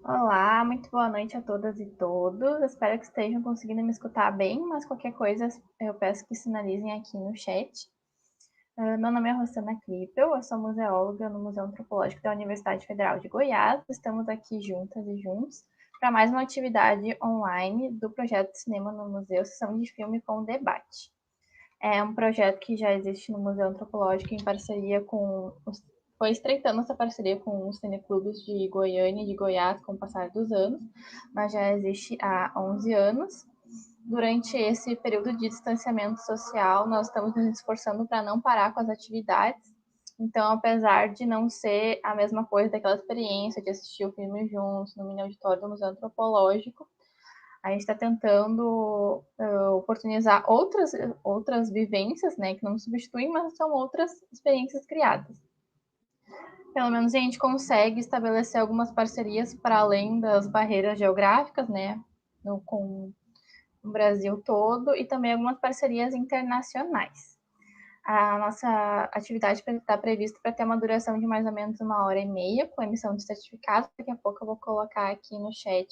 Olá, muito boa noite a todas e todos. Espero que estejam conseguindo me escutar bem, mas qualquer coisa eu peço que sinalizem aqui no chat. Meu nome é Rosana Klippel, eu sou museóloga no Museu Antropológico da Universidade Federal de Goiás. Estamos aqui juntas e juntos para mais uma atividade online do projeto Cinema no Museu, sessão de filme com debate. É um projeto que já existe no Museu Antropológico em parceria com foi estreitando essa parceria com os cineclubes de Goiânia e de Goiás com o passar dos anos, mas já existe há 11 anos. Durante esse período de distanciamento social, nós estamos nos esforçando para não parar com as atividades. Então, apesar de não ser a mesma coisa daquela experiência de assistir o filme juntos no mini auditório do Museu Antropológico, a gente está tentando oportunizar outras vivências, né, que não substituem, mas são outras experiências criadas. Pelo menos a gente consegue estabelecer algumas parcerias para além das barreiras geográficas, né, com o Brasil todo, e também algumas parcerias internacionais. A nossa atividade está prevista para ter uma duração de mais ou menos 1h30, com emissão de certificados. Daqui a pouco eu vou colocar aqui no chat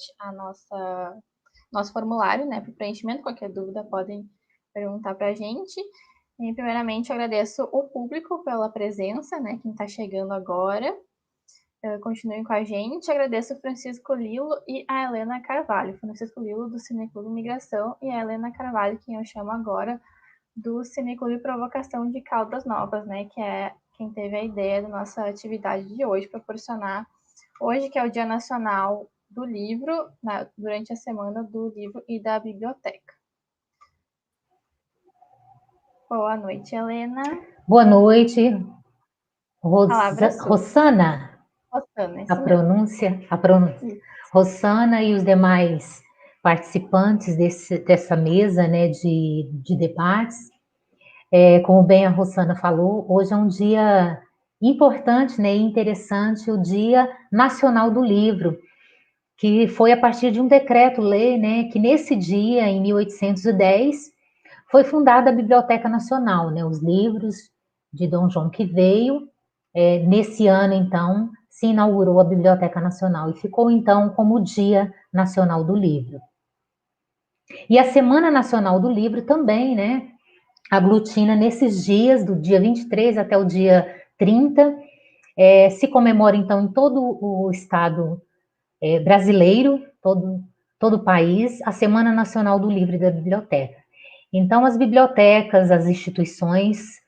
nosso formulário, né, para o preenchimento. Qualquer dúvida podem perguntar para a gente. E, primeiramente, eu agradeço o público pela presença, né, quem está chegando agora. Continuem com a gente. Agradeço o Francisco Lilo e a Helena Carvalho. Francisco Lilo, do Cineclube Imigração, e a Helena Carvalho, quem eu chamo agora, do Cineclube Provocação de Caldas Novas, né, que é quem teve a ideia da nossa atividade de hoje, proporcionar, hoje que é o Dia Nacional do Livro, durante a Semana do Livro e da Biblioteca. Boa noite, Helena. Boa noite, Palavra sua. Rosana, Rosana, a isso mesmo. pronúncia, a pronúncia. Rosana e os demais participantes dessa mesa, né, de debates. Como bem a Rosana falou, hoje é um dia importante, né, e interessante, o Dia Nacional do Livro, que foi a partir de um decreto-lei, né, que nesse dia, em 1810, foi fundada a Biblioteca Nacional, né, os livros de Dom João que veio. Nesse ano, então, se inaugurou a Biblioteca Nacional e ficou, então, como o Dia Nacional do Livro. E a Semana Nacional do Livro também, né, aglutina nesses dias, do dia 23 até o dia 30, se comemora, então, em todo o estado brasileiro, todo o país, a Semana Nacional do Livro e da Biblioteca. Então, as bibliotecas, as instituições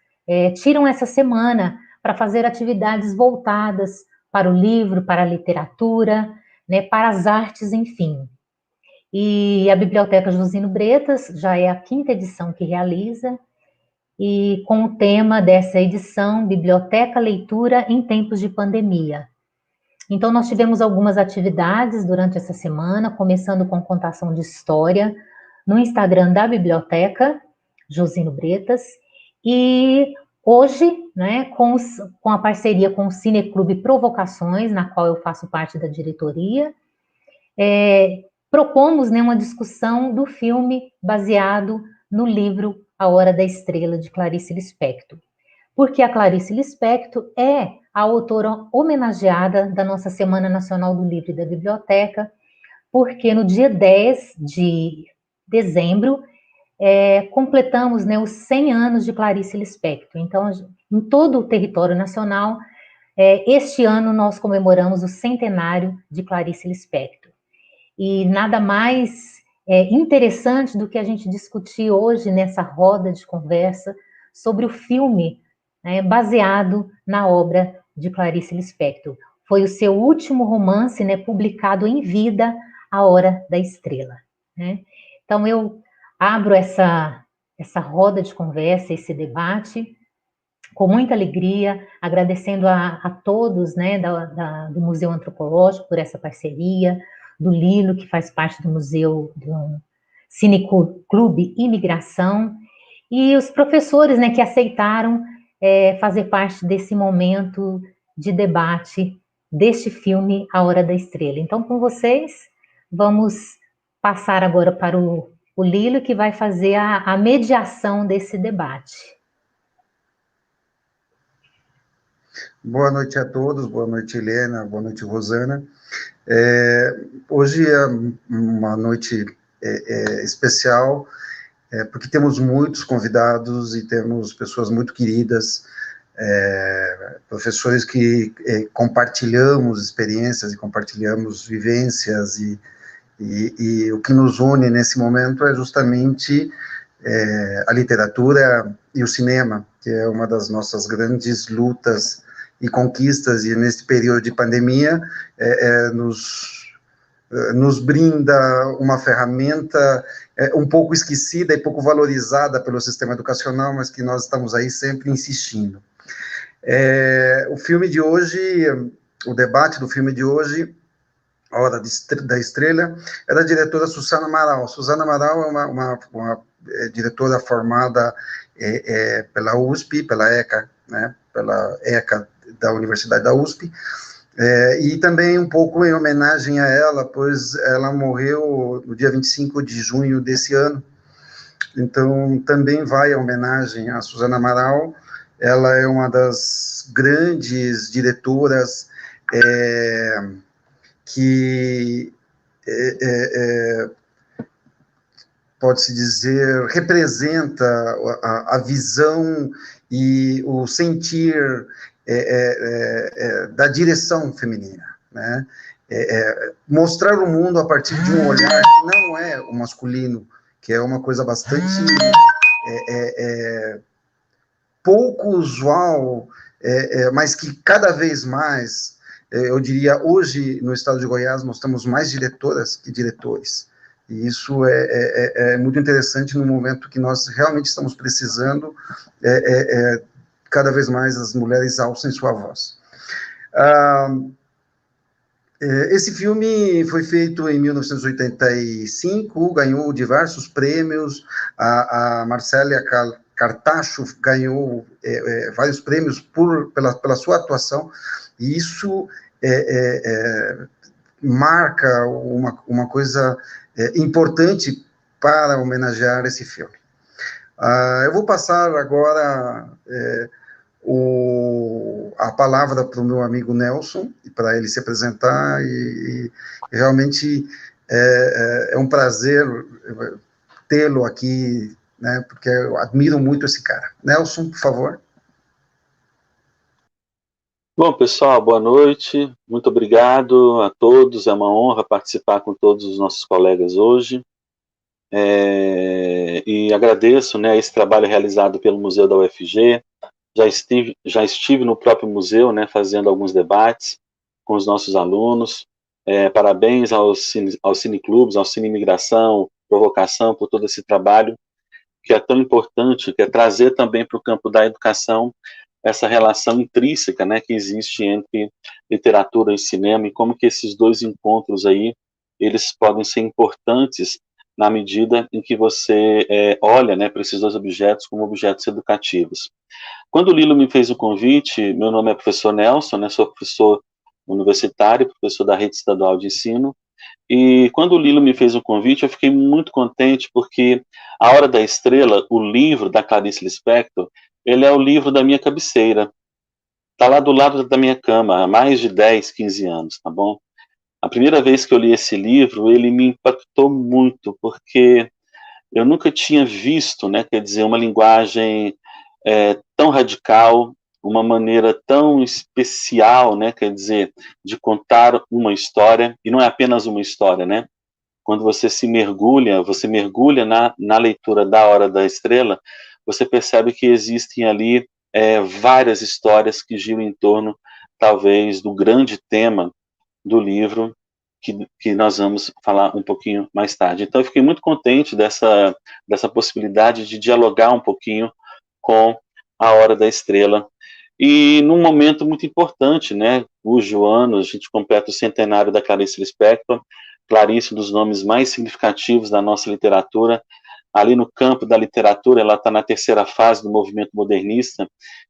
tiram essa semana para fazer atividades voltadas para o livro, para a literatura, né, para as artes, enfim. E a Biblioteca Jusino Bretas já é a 5ª edição que realiza, e com o tema dessa edição, Biblioteca Leitura em Tempos de Pandemia. Então, nós tivemos algumas atividades durante essa semana, começando com contação de história no Instagram da Biblioteca Jusino Bretas, e hoje, né, com a parceria com o Cineclube Provocações, na qual eu faço parte da diretoria, propomos, né, uma discussão do filme baseado no livro A Hora da Estrela, de Clarice Lispector. Porque a Clarice Lispector é a autora homenageada da nossa Semana Nacional do Livro e da Biblioteca, porque no dia 10 de dezembro completamos, né, os 100 anos de Clarice Lispector. Então, em todo o território nacional, este ano nós comemoramos o centenário de Clarice Lispector. E nada mais interessante do que a gente discutir hoje nessa roda de conversa sobre o filme, né, baseado na obra de Clarice Lispector. Foi o seu último romance, né, publicado em vida, A Hora da Estrela. Né? Então eu abro essa roda de conversa, esse debate, com muita alegria, agradecendo a todos, né, do Museu Antropológico por essa parceria, do Lilo, que faz parte do Museu do Cineclube Imigração, e os professores, né, que aceitaram fazer parte desse momento de debate deste filme A Hora da Estrela. Então, com vocês, vamos passar agora para o Lilo, que vai fazer a mediação desse debate. Boa noite a todos, boa noite, Helena, boa noite, Rosana. Hoje é uma noite especial, porque temos muitos convidados e temos pessoas muito queridas, professores que compartilhamos experiências e compartilhamos vivências, e o que nos une nesse momento é justamente a literatura e o cinema, que é uma das nossas grandes lutas e conquistas, e nesse período de pandemia nos brinda uma ferramenta um pouco esquecida e pouco valorizada pelo sistema educacional, mas que nós estamos aí sempre insistindo. O filme de hoje, o debate do filme de hoje, A Hora da Estrela, é da diretora Susana Amaral. Susana Amaral é uma diretora formada pela USP, pela ECA, né, pela ECA da Universidade da USP, e também um pouco em homenagem a ela, pois ela morreu no dia 25 de junho desse ano. Então, também vai a homenagem a Susana Amaral. Ela é uma das grandes diretoras que pode-se dizer, representa a visão e o sentir da direção feminina, né? Mostrar o mundo a partir de um olhar que não é o masculino, que é uma coisa bastante pouco usual, mas que cada vez mais, eu diria, hoje no estado de Goiás nós temos mais diretoras que diretores. E isso é muito interessante no momento que nós realmente estamos precisando, cada vez mais as mulheres alçem sua voz. Esse filme foi feito em 1985, ganhou diversos prêmios, a Marcélia Cartacho ganhou vários prêmios pela sua atuação, e isso marca uma coisa importante para homenagear esse filme. Eu vou passar agora a palavra para o meu amigo Nelson, para ele se apresentar, e realmente é um prazer tê-lo aqui, né, porque eu admiro muito esse cara. Nelson, por favor. Bom, pessoal, boa noite, muito obrigado a todos, é uma honra participar com todos os nossos colegas hoje, e agradeço, né, esse trabalho realizado pelo Museu da UFG. Já estive no próprio museu, né, fazendo alguns debates com os nossos alunos. Parabéns aos cineclubes, ao Cine Imigração, Provocação, por todo esse trabalho que é tão importante, que é trazer também para o campo da educação essa relação intrínseca, né, que existe entre literatura e cinema, e como que esses dois encontros aí, eles podem ser importantes na medida em que você olha, né, para esses dois objetos como objetos educativos. Quando o Lilo me fez o convite, meu nome é professor Nelson, né, sou professor universitário, professor da Rede Estadual de Ensino, e quando o Lilo me fez o convite, eu fiquei muito contente, porque A Hora da Estrela, o livro da Clarice Lispector, ele é o livro da minha cabeceira. Está lá do lado da minha cama, há mais de 10, 15 anos, tá bom? A primeira vez que eu li esse livro, ele me impactou muito, porque eu nunca tinha visto, né, quer dizer, uma linguagem tão radical, uma maneira tão especial, né, quer dizer, de contar uma história, e não é apenas uma história, né? Quando você mergulha na leitura da Hora da Estrela, você percebe que existem ali várias histórias que giram em torno, talvez, do grande tema do livro, que nós vamos falar um pouquinho mais tarde. Então, eu fiquei muito contente dessa possibilidade de dialogar um pouquinho com A Hora da Estrela. E num momento muito importante, né, cujo ano a gente completa o centenário da Clarice Lispector. Clarice, um dos nomes mais significativos da nossa literatura. Ali no campo da literatura, ela está na terceira fase do movimento modernista,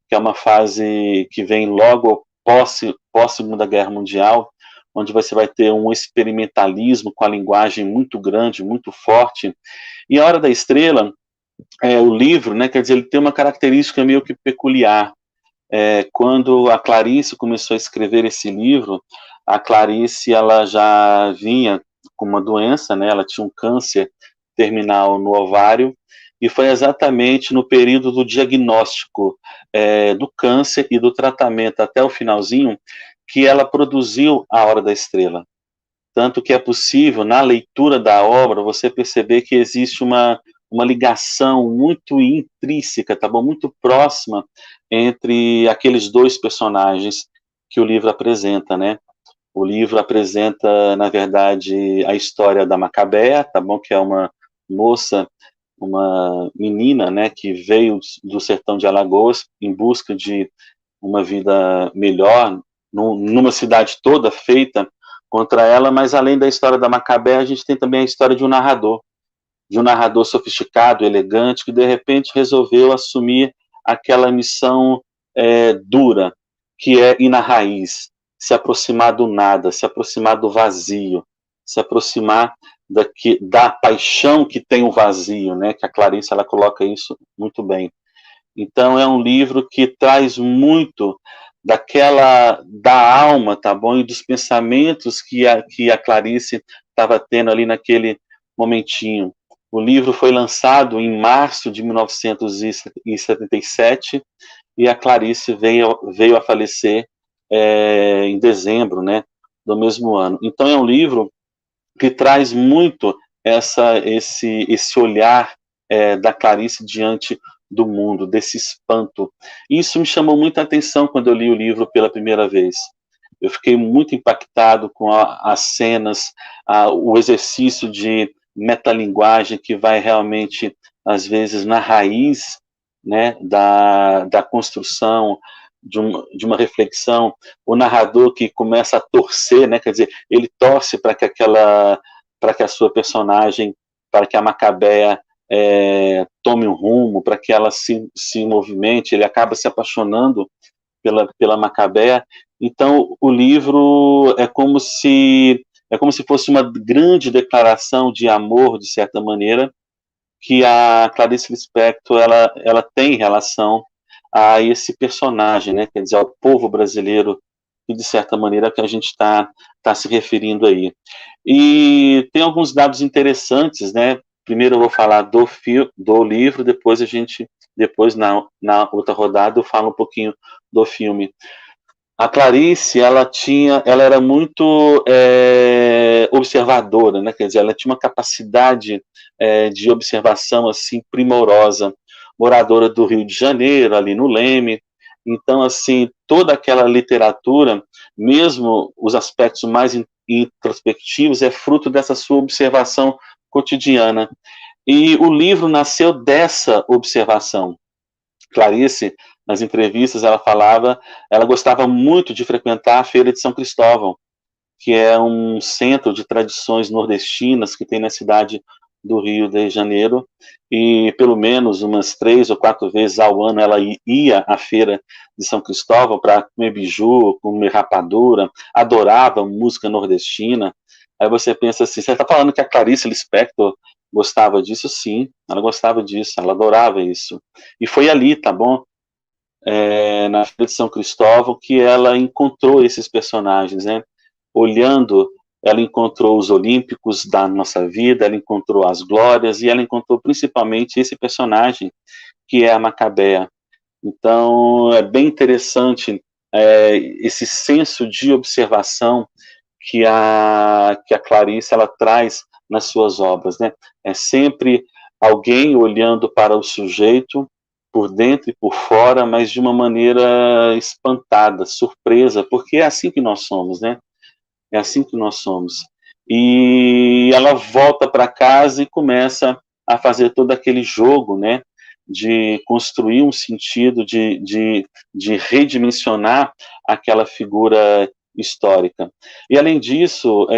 que é uma fase que vem logo pós-Segunda Guerra Mundial, onde você vai ter um experimentalismo com a linguagem muito grande, muito forte. E A Hora da Estrela, o livro, né, quer dizer, ele tem uma característica meio que peculiar. quando a Clarice começou a escrever esse livro, a Clarice ela já vinha com uma doença, né? Ela tinha um câncer terminal no ovário, e foi exatamente no período do diagnóstico do câncer e do tratamento até o finalzinho que ela produziu A Hora da Estrela. Tanto que é possível, na leitura da obra, você perceber que existe uma ligação muito intrínseca, tá bom? Muito próxima entre aqueles dois personagens que o livro apresenta, né? O livro apresenta, na verdade, a história da Macabea, tá bom? Que é uma moça, uma menina, né, que veio do sertão de Alagoas em busca de uma vida melhor, numa cidade toda feita contra ela, mas além da história da Macabea, a gente tem também a história de um narrador sofisticado, elegante, que de repente resolveu assumir aquela missão dura, que é ir na raiz, se aproximar do nada, se aproximar do vazio, se aproximar da paixão que tem o vazio, né? Que a Clarice ela coloca isso muito bem. Então é um livro que traz muito da alma, tá bom, e dos pensamentos que a Clarice estava tendo ali naquele momentinho. O livro foi lançado em março de 1977 e a Clarice veio a falecer em dezembro, né, do mesmo ano. Então é um livro que traz muito esse olhar da Clarice diante do mundo, desse espanto. Isso me chamou muita atenção quando eu li o livro pela primeira vez. Eu fiquei muito impactado com as cenas, o exercício de metalinguagem que vai realmente, às vezes, na raiz, né, da construção, de uma reflexão, o narrador que começa a torcer, né, quer dizer, ele torce para que a sua personagem, para que a Macabea tome um rumo, para que ela se movimente, ele acaba se apaixonando pela Macabea. Então o livro é como se fosse uma grande declaração de amor, de certa maneira, que a Clarice Lispector ela tem em relação a esse personagem, né? Quer dizer, ao povo brasileiro, e de certa maneira que a gente está se referindo aí. E tem alguns dados interessantes, né? Primeiro eu vou falar do livro, depois na outra rodada eu falo um pouquinho do filme. A Clarice, ela era muito observadora, né? Quer dizer, ela tinha uma capacidade de observação assim primorosa, moradora do Rio de Janeiro, ali no Leme. Então, assim, toda aquela literatura, mesmo os aspectos mais introspectivos, é fruto dessa sua observação cotidiana. E o livro nasceu dessa observação. Clarice, nas entrevistas, ela gostava muito de frequentar a Feira de São Cristóvão, que é um centro de tradições nordestinas que tem na cidade do Rio de Janeiro, e pelo menos umas 3 ou 4 vezes ao ano ela ia à Feira de São Cristóvão para comer biju, comer rapadura, adorava música nordestina. Aí você pensa assim, você está falando que a Clarice Lispector gostava disso? Sim, ela gostava disso, ela adorava isso. E foi ali, tá bom? Na Feira de São Cristóvão que ela encontrou esses personagens, né? Olhando, ela encontrou os olímpicos da nossa vida, ela encontrou as glórias e ela encontrou principalmente esse personagem que é a Macabea. Então é bem interessante esse senso de observação que a Clarice ela traz nas suas obras, né? É sempre alguém olhando para o sujeito por dentro e por fora, mas de uma maneira espantada, surpresa, porque é assim que nós somos, né? É assim que nós somos. E ela volta para casa e começa a fazer todo aquele jogo, né? De construir um sentido, de redimensionar aquela figura histórica. E além disso,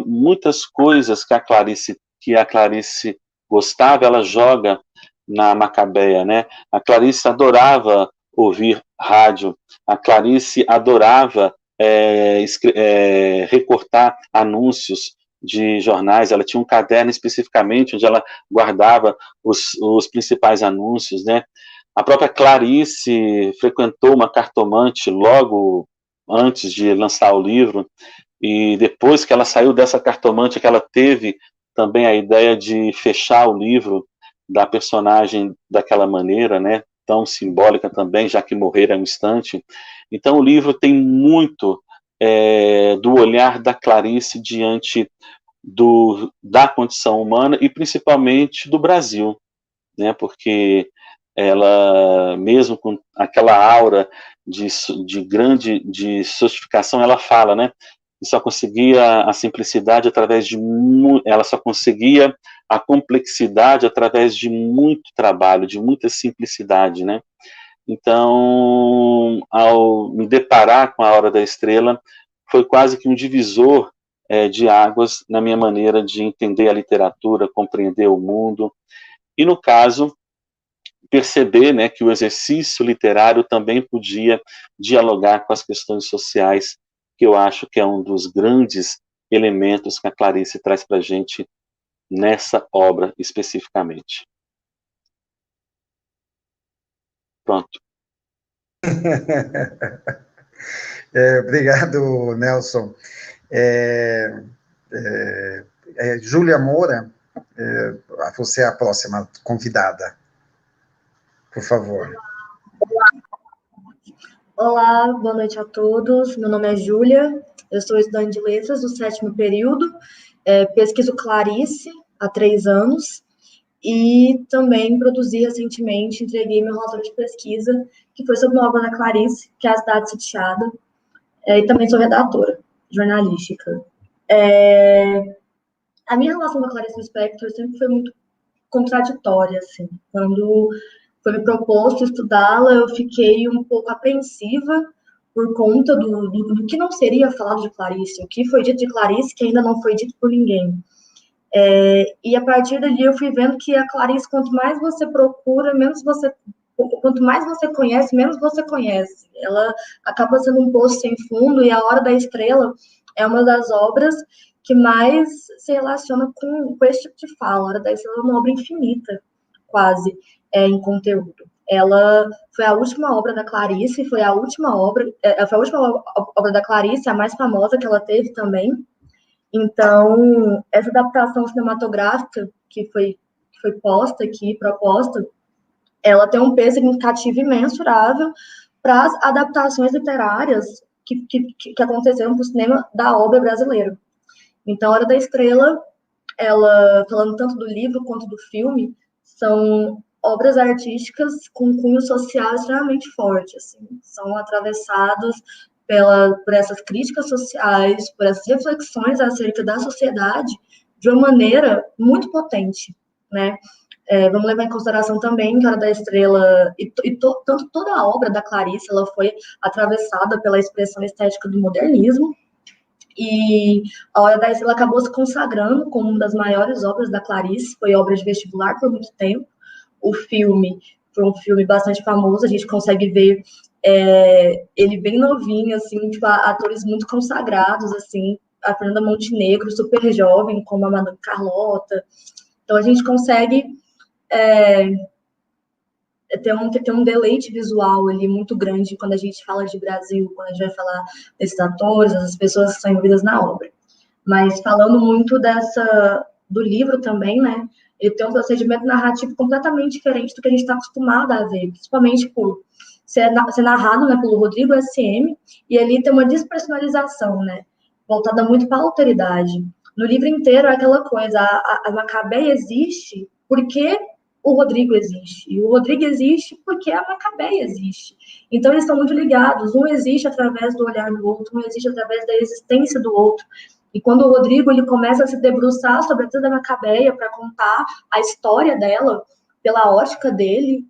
muitas coisas que a Clarice gostava, ela joga na Macabea, né? A Clarice adorava ouvir rádio, a Clarice adorava recortar anúncios de jornais. Ela tinha um caderno especificamente onde ela guardava os principais anúncios, né? A própria Clarice frequentou uma cartomante logo antes de lançar o livro, e depois que ela saiu dessa cartomante, que ela teve também a ideia de fechar o livro da personagem daquela maneira, né, tão simbólica também, já que morrera um instante. Então o livro tem muito do olhar da Clarice diante da condição humana e principalmente do Brasil, né, porque ela, mesmo com aquela aura de grande sofisticação, ela fala, né, que só conseguia a simplicidade através de ela só conseguia a complexidade através de muito trabalho, de muita simplicidade, né? Então, ao me deparar com A Hora da Estrela, foi quase que um divisor de águas na minha maneira de entender a literatura, compreender o mundo, e no caso perceber, né, que o exercício literário também podia dialogar com as questões sociais, que eu acho que é um dos grandes elementos que a Clarice traz para a gente nessa obra especificamente. Pronto. Obrigado, Nelson. Júlia Moura, você é a próxima convidada. Por favor. Olá, boa noite a todos. Meu nome é Júlia, eu sou estudante de letras do 7º período, pesquiso Clarice há 3 anos e também produzi recentemente, entreguei meu relatório de pesquisa, que foi sobre uma obra da Clarice, que é A Cidade Sitiada, e também sou redatora jornalística. A minha relação com a Clarice Lispector sempre foi muito contraditória, assim. Quando foi me proposto estudá-la, eu fiquei um pouco apreensiva por conta do que não seria falado de Clarice, o que foi dito de Clarice que ainda não foi dito por ninguém. E a partir dali eu fui vendo que a Clarice, quanto mais você procura, quanto mais você conhece, menos você conhece. Ela acaba sendo um poço sem fundo, e A Hora da Estrela é uma das obras que mais se relaciona com esse tipo de fala. A Hora da Estrela é uma obra infinita, quase, em conteúdo. Ela foi a última obra da Clarice, foi a última obra da Clarice, a mais famosa que ela teve também. Então, essa adaptação cinematográfica que foi posta aqui, proposta, ela tem um peso significativo imensurável para as adaptações literárias que aconteceram para o cinema da obra brasileira. Então, A Hora da Estrela, ela, falando tanto do livro quanto do filme, são obras artísticas com cunho social extremamente forte, assim, são atravessados por essas críticas sociais, por essas reflexões acerca da sociedade de uma maneira muito potente, né? Vamos levar em consideração também que A Hora da Estrela, tanto toda a obra da Clarice, ela foi atravessada pela expressão estética do modernismo, e A Hora da Estrela acabou se consagrando como uma das maiores obras da Clarice, foi obra de vestibular por muito tempo. O filme foi um filme bastante famoso, a gente consegue ver ele bem novinho, assim, tipo, atores muito consagrados, assim, a Fernanda Montenegro, super jovem, como a Madame Carlota. Então, a gente consegue ter um deleite visual ali muito grande quando a gente fala de Brasil, quando a gente vai falar desses atores, das pessoas que são envolvidas na obra. Mas falando muito do livro também, né? Ele tem um procedimento narrativo completamente diferente do que a gente está acostumado a ver, principalmente por ser narrado, né, pelo Rodrigo SM, e ali tem uma despersonalização, né? Voltada muito para a alteridade. No livro inteiro é aquela coisa, a Macabeia existe porque o Rodrigo existe. E o Rodrigo existe porque a Macabeia existe. Então, eles estão muito ligados. Um existe através do olhar do outro, um existe através da existência do outro. E quando o Rodrigo ele começa a se debruçar sobre a vida da Macabeia para contar a história dela, pela ótica dele,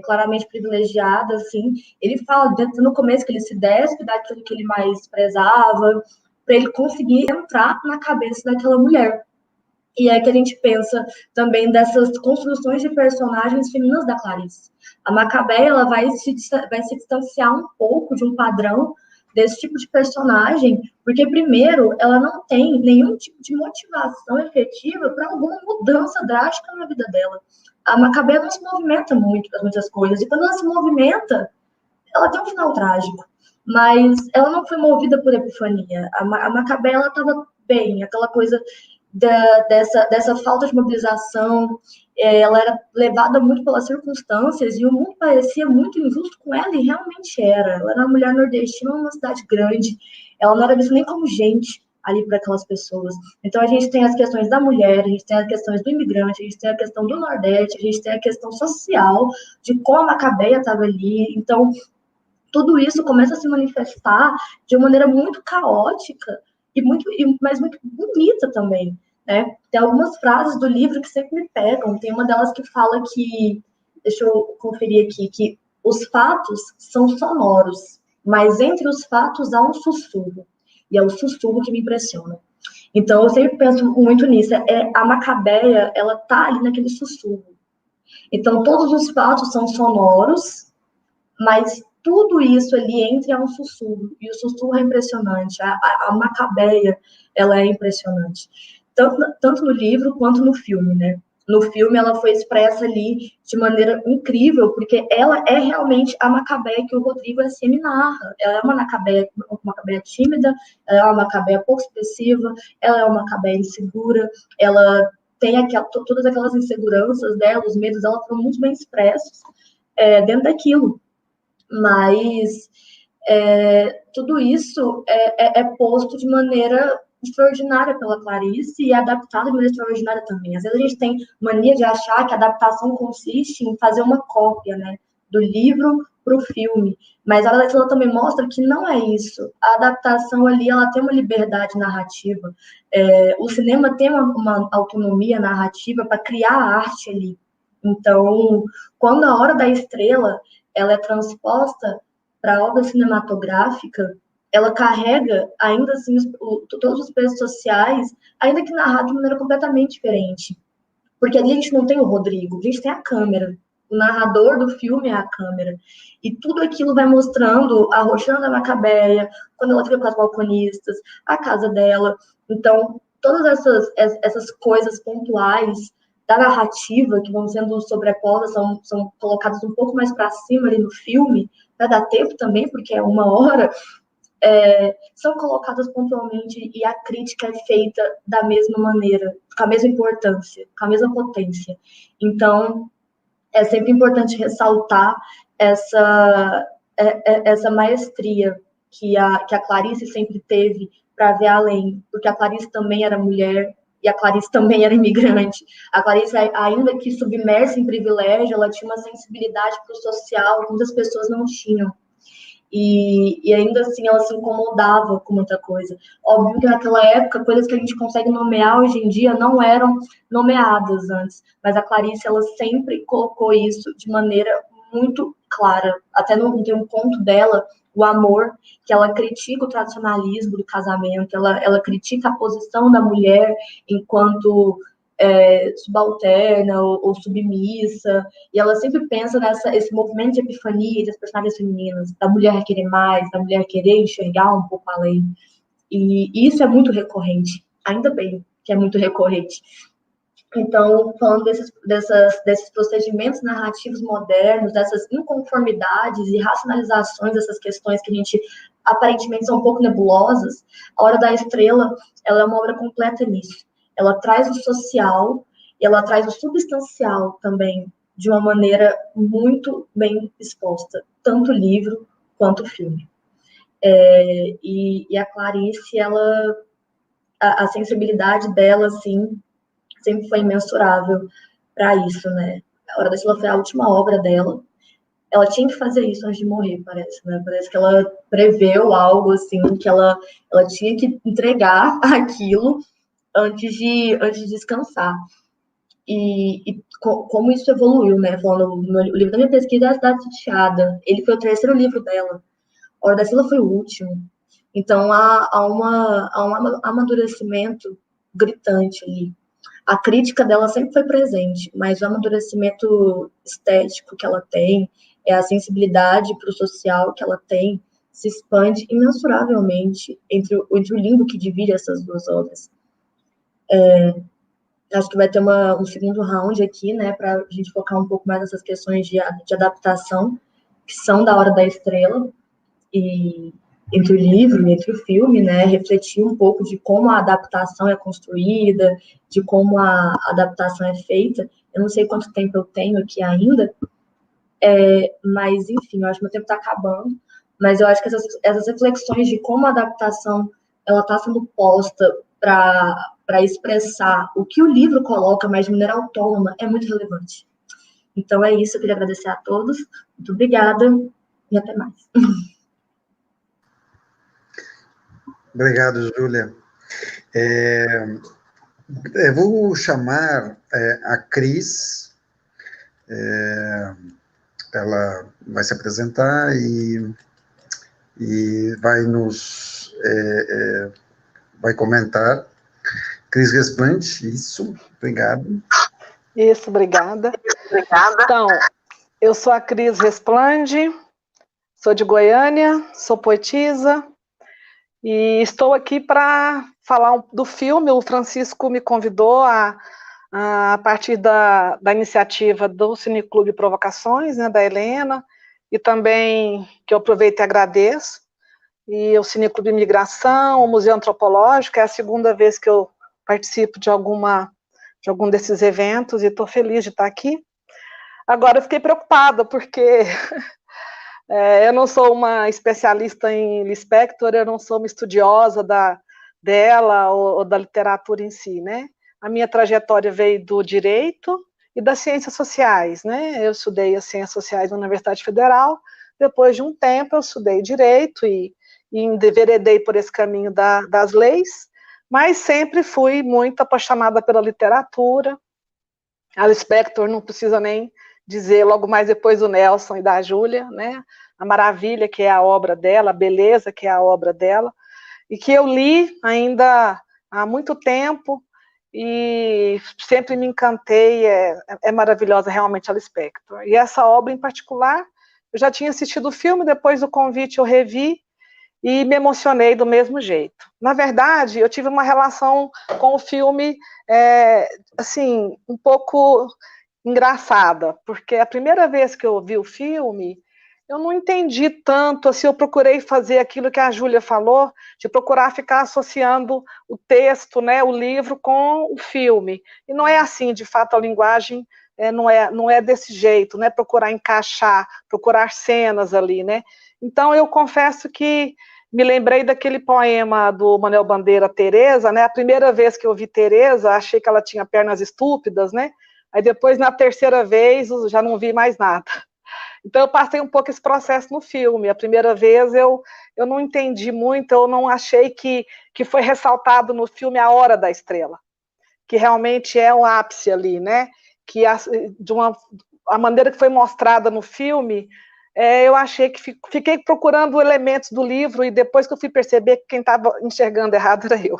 claramente privilegiada, assim, ele fala no começo que ele se despe daquilo que ele mais prezava, para ele conseguir entrar na cabeça daquela mulher. E é que a gente pensa também dessas construções de personagens femininas da Clarice. A Macabeia ela vai se distanciar um pouco de um padrão desse tipo de personagem, porque, primeiro, ela não tem nenhum tipo de motivação efetiva para alguma mudança drástica na vida dela. A Macabea não se movimenta muito para muitas coisas, e quando ela se movimenta, ela tem um final trágico, mas ela não foi movida por epifania. A Macabea, ela estava bem, aquela coisa dessa falta de mobilização, ela era levada muito pelas circunstâncias e o mundo parecia muito injusto com ela e realmente era. Ela era uma mulher nordestina numa cidade grande, ela não era vista nem como gente ali para aquelas pessoas. Então a gente tem as questões da mulher, a gente tem as questões do imigrante, a gente tem a questão do Nordeste, a gente tem a questão social de como a Macabeia estava ali. Então tudo isso começa a se manifestar de uma maneira muito caótica mas muito bonita também, né? Tem algumas frases do livro que sempre me pegam. Tem uma delas que fala que, deixa eu conferir aqui, que os fatos são sonoros, mas entre os fatos há um sussurro, e é o sussurro que me impressiona. Então eu sempre penso muito nisso. A Macabeia, ela tá ali naquele sussurro. Então todos os fatos são sonoros, mas tudo isso ali entra um sussurro, e o sussurro é impressionante, a Macabeia, ela é impressionante, tanto no livro quanto no filme, né? No filme ela foi expressa ali de maneira incrível, porque ela é realmente a Macabeia que o Rodrigo S.M. narra. Ela é uma Macabeia tímida, ela é uma Macabeia pouco expressiva, ela é uma Macabeia insegura, ela tem todas aquelas inseguranças dela, os medos dela foram muito bem expressos dentro daquilo. Mas tudo isso é posto de maneira extraordinária pela Clarice e adaptado de maneira extraordinária também. Às vezes a gente tem mania de achar que a adaptação consiste em fazer uma cópia, né, do livro para o filme, mas a Ela também mostra que não é isso. A adaptação ali, ela tem uma liberdade narrativa. O cinema tem uma autonomia narrativa para criar a arte ali. Então, quando A Hora da Estrela ela é transposta para a obra cinematográfica, ela carrega ainda assim todos os aspectos sociais, ainda que narrado de maneira completamente diferente. Porque ali a gente não tem o Rodrigo, a gente tem a câmera. O narrador do filme é a câmera. E tudo aquilo vai mostrando a rotina da Macabeia, quando ela fica com as balconistas, a casa dela. Então, todas essas coisas pontuais da narrativa que vão sendo sobrepostas, são colocadas um pouco mais para cima ali no filme, para dar tempo também, porque é 1 hora, são colocadas pontualmente e a crítica é feita da mesma maneira, com a mesma importância, com a mesma potência. Então, é sempre importante ressaltar essa maestria que a Clarice sempre teve para ver além, porque a Clarice também era mulher e a Clarice também era imigrante. A Clarice, ainda que submersa em privilégio, ela tinha uma sensibilidade para o social que muitas pessoas não tinham. E ainda assim ela se incomodava com muita coisa. Óbvio que naquela época, coisas que a gente consegue nomear hoje em dia não eram nomeadas antes, mas a Clarice, ela sempre colocou isso de maneira muito clara. Até tem um conto dela, O Amor, que ela critica o tradicionalismo do casamento, ela critica a posição da mulher enquanto subalterna ou submissa, e ela sempre pensa esse movimento de epifania das personagens femininas, da mulher querer mais, da mulher querer enxergar um pouco além. E isso é muito recorrente, ainda bem que é muito recorrente. Então, falando desses procedimentos narrativos modernos, dessas inconformidades e racionalizações dessas questões que a gente aparentemente são um pouco nebulosas, A Hora da Estrela, ela é uma obra completa nisso. Ela traz o social e ela traz o substancial também, de uma maneira muito bem exposta, tanto o livro quanto o filme. E a Clarice, a sensibilidade dela, assim, sempre foi imensurável para isso, né? A Hora da Estrela foi a última obra dela. Ela tinha que fazer isso antes de morrer, parece, né? Parece que ela preveu algo, assim, que ela tinha que entregar aquilo antes de descansar. E como isso evoluiu, né? Falando o livro da minha pesquisa é A Cidade Sitiada. Ele foi o 3º livro dela. A Hora da Estrela foi o último. Então, há um amadurecimento gritante ali. A crítica dela sempre foi presente, mas o amadurecimento estético que ela tem, a sensibilidade para o social que ela tem, se expande imensuravelmente entre o limbo que divide essas duas obras. Acho que vai ter um segundo round aqui, né, para a gente focar um pouco mais nessas questões de adaptação, que são da Hora da Estrela, e entre o livro e entre o filme, né, refletir um pouco de como a adaptação é construída, de como a adaptação é feita. Eu não sei quanto tempo eu tenho aqui ainda, mas, enfim, eu acho que meu tempo está acabando, mas eu acho que essas reflexões de como a adaptação ela está sendo posta para expressar o que o livro coloca, mas de maneira autônoma, é muito relevante. Então é isso, eu queria agradecer a todos, muito obrigada e até mais. Obrigado, Júlia. Eu vou chamar a Cris, ela vai se apresentar e vai vai comentar. Cris Resplante, isso, obrigado. Isso, obrigada. Então, eu sou a Cris Resplande, sou de Goiânia, sou poetisa, e estou aqui para falar do filme. O Francisco me convidou a partir da iniciativa do Cineclube Provocações, né, da Helena, e também que eu aproveito e agradeço, e o Cineclube Imigração, o Museu Antropológico. É a segunda vez que eu participo de algum desses eventos, e estou feliz de estar aqui. Agora, eu fiquei preocupada, porque eu não sou uma especialista em Lispector, eu não sou uma estudiosa dela ou da literatura em si, né? A minha trajetória veio do direito e das ciências sociais, né? Eu estudei as ciências sociais na Universidade Federal, depois de um tempo eu estudei direito e enveredei por esse caminho das leis, mas sempre fui muito apaixonada pela literatura. A Lispector não precisa nem dizer, logo mais depois do Nelson e da Júlia, né? A maravilha que é a obra dela, a beleza que é a obra dela, e que eu li ainda há muito tempo, e sempre me encantei. É maravilhosa realmente a Lispector. E essa obra em particular, eu já tinha assistido o filme, depois do convite eu revi, e me emocionei do mesmo jeito. Na verdade, eu tive uma relação com o filme, assim, um pouco engraçada, porque a primeira vez que eu vi o filme, eu não entendi tanto, assim, eu procurei fazer aquilo que a Júlia falou, de procurar ficar associando o texto, né, o livro com o filme. E não é assim, de fato, a linguagem não é desse jeito, né, procurar encaixar, procurar cenas ali, né. Então, eu confesso que me lembrei daquele poema do Manuel Bandeira, Teresa, né, a primeira vez que eu vi Teresa, achei que ela tinha pernas estúpidas, né, aí depois, na terceira vez, já não vi mais nada. Então, eu passei um pouco esse processo no filme. A primeira vez eu não entendi muito, eu não achei que foi ressaltado no filme a Hora da Estrela, que realmente é um ápice ali, né? Que a maneira que foi mostrada no filme, eu achei que fiquei procurando elementos do livro, e depois que eu fui perceber que quem estava enxergando errado era eu.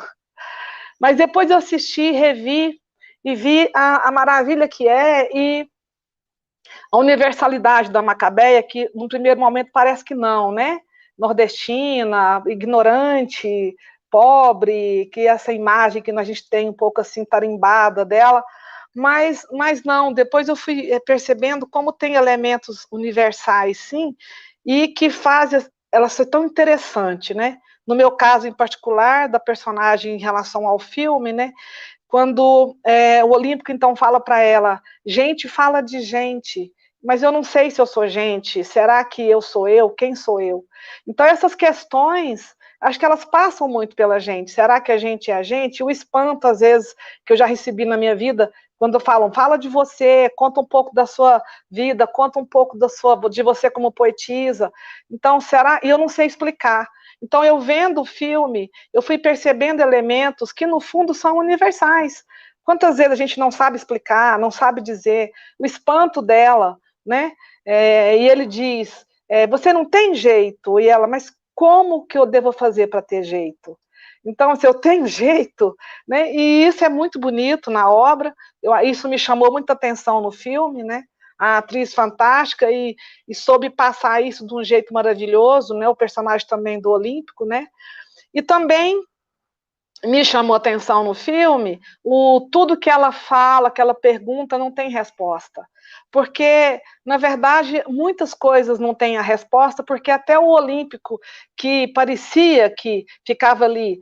Mas depois eu assisti, revi, e vi a maravilha que é, e a universalidade da Macabeia, que num primeiro momento parece que não, né? Nordestina, ignorante, pobre, que essa imagem que a gente tem um pouco assim tarimbada dela, mas não, depois eu fui percebendo como tem elementos universais, sim, e que fazem ela ser tão interessante, né? No meu caso em particular, da personagem em relação ao filme, né? Quando o Olímpico então fala para ela, gente fala de gente, mas eu não sei se eu sou gente, será que eu sou eu? Quem sou eu? Então essas questões, acho que elas passam muito pela gente. Será que a gente é a gente? O espanto, às vezes, que eu já recebi na minha vida, quando falam, fala de você, conta um pouco da sua vida, conta um pouco de você como poetisa. Então, será? E eu não sei explicar. Então, eu vendo o filme, eu fui percebendo elementos que, no fundo, são universais. Quantas vezes a gente não sabe explicar, não sabe dizer, o espanto dela, né? E ele diz, você não tem jeito, e ela, mas como que eu devo fazer para ter jeito? Então, se eu tenho jeito, né? E isso é muito bonito na obra, isso me chamou muita atenção no filme, né? a atriz fantástica e soube passar isso de um jeito maravilhoso, né? O personagem também do Olímpico, né? E também me chamou a atenção no filme, tudo que ela fala, que ela pergunta, não tem resposta. Porque, na verdade, muitas coisas não têm a resposta, porque até o Olímpico, que parecia que ficava ali,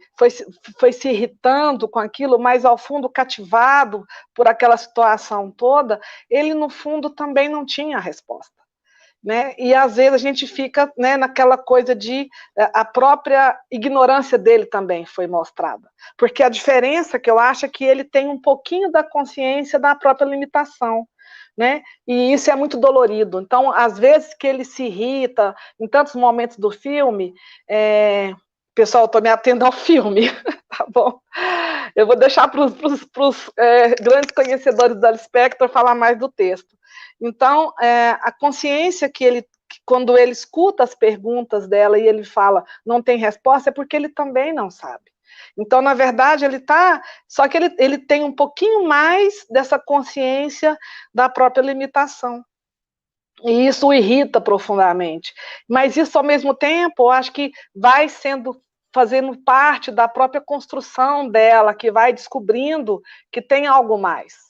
foi se irritando com aquilo, mas ao fundo cativado por aquela situação toda, ele, no fundo, também não tinha a resposta. Né? E às vezes a gente fica, né, naquela coisa de a própria ignorância dele também foi mostrada, porque a diferença que eu acho é que ele tem um pouquinho da consciência da própria limitação, né? E isso é muito dolorido. Então, às vezes que ele se irrita em tantos momentos do filme, pessoal, estou me atendo ao filme, tá bom? Eu vou deixar para os grandes conhecedores da Lispector falar mais do texto. Então, a consciência que quando ele escuta as perguntas dela e ele fala, não tem resposta, é porque ele também não sabe. Então, na verdade, só que ele tem um pouquinho mais dessa consciência da própria limitação. E isso o irrita profundamente. Mas isso, ao mesmo tempo, eu acho que vai fazendo parte da própria construção dela, que vai descobrindo que tem algo mais.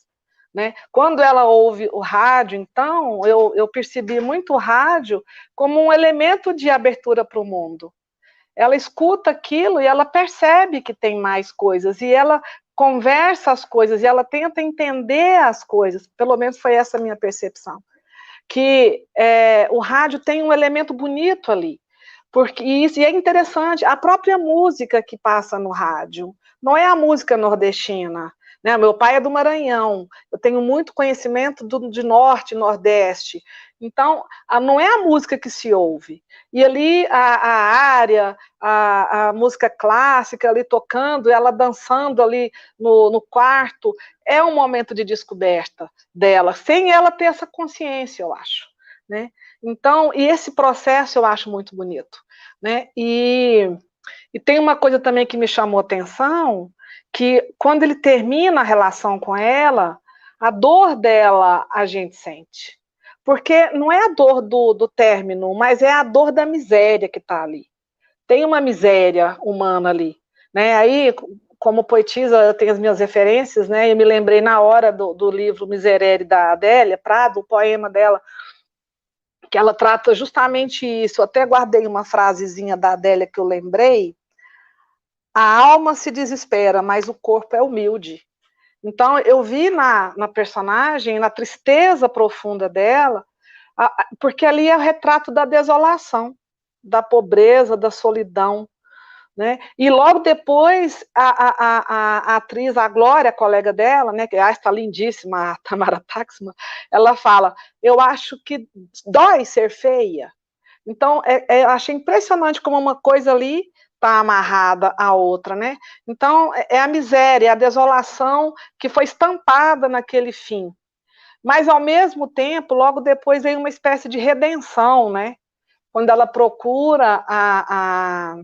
Né? Quando ela ouve o rádio, então, eu percebi muito o rádio como um elemento de abertura para o mundo. Ela escuta aquilo e ela percebe que tem mais coisas, e ela conversa as coisas, e ela tenta entender as coisas, pelo menos foi essa a minha percepção, que o rádio tem um elemento bonito ali, e é interessante, a própria música que passa no rádio, não é a música nordestina, né? Meu pai é do Maranhão, eu tenho muito conhecimento de Norte e Nordeste, então não é a música que se ouve, e ali a área, a música clássica ali tocando, ela dançando ali no quarto, é um momento de descoberta dela, sem ela ter essa consciência, eu acho, né? Então, e esse processo eu acho muito bonito, né? E tem uma coisa também que me chamou a atenção, que quando ele termina a relação com ela, a dor dela a gente sente. Porque não é a dor do término, mas é a dor da miséria que está ali. Tem uma miséria humana ali. Né? Aí, como poetisa, eu tenho as minhas referências, né? Eu me lembrei na hora do livro Miserere, da Adélia Prado, o poema dela, que ela trata justamente isso. Eu até guardei uma frasezinha da Adélia que eu lembrei. A alma se desespera, mas o corpo é humilde. Então, eu vi na personagem, na tristeza profunda dela, porque ali é o retrato da desolação, da pobreza, da solidão. Né? E logo depois, a atriz, a Glória, a colega dela, né, que está lindíssima, a Tamara Taxman, ela fala, eu acho que dói ser feia. Então, eu achei impressionante como uma coisa ali está amarrada à outra, né? Então, é a miséria, é a desolação que foi estampada naquele fim. Mas, ao mesmo tempo, logo depois vem uma espécie de redenção, né? Quando ela procura a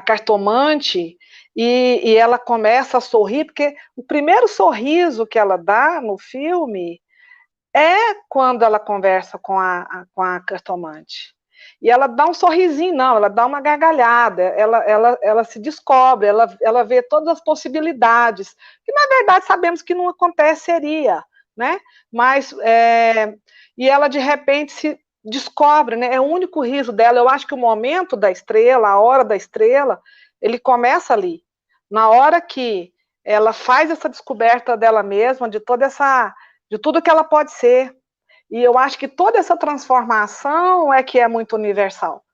cartomante e ela começa a sorrir, porque o primeiro sorriso que ela dá no filme é quando ela conversa com a cartomante. E ela dá um sorrisinho, não, ela dá uma gargalhada, ela se descobre, ela vê todas as possibilidades, que na verdade sabemos que não aconteceria, né? Mas, e ela de repente se descobre, né? É o único riso dela. Eu acho que o momento da estrela, a hora da estrela, ele começa ali, na hora que ela faz essa descoberta dela mesma, de tudo que ela pode ser. E eu acho que toda essa transformação é que é muito universal.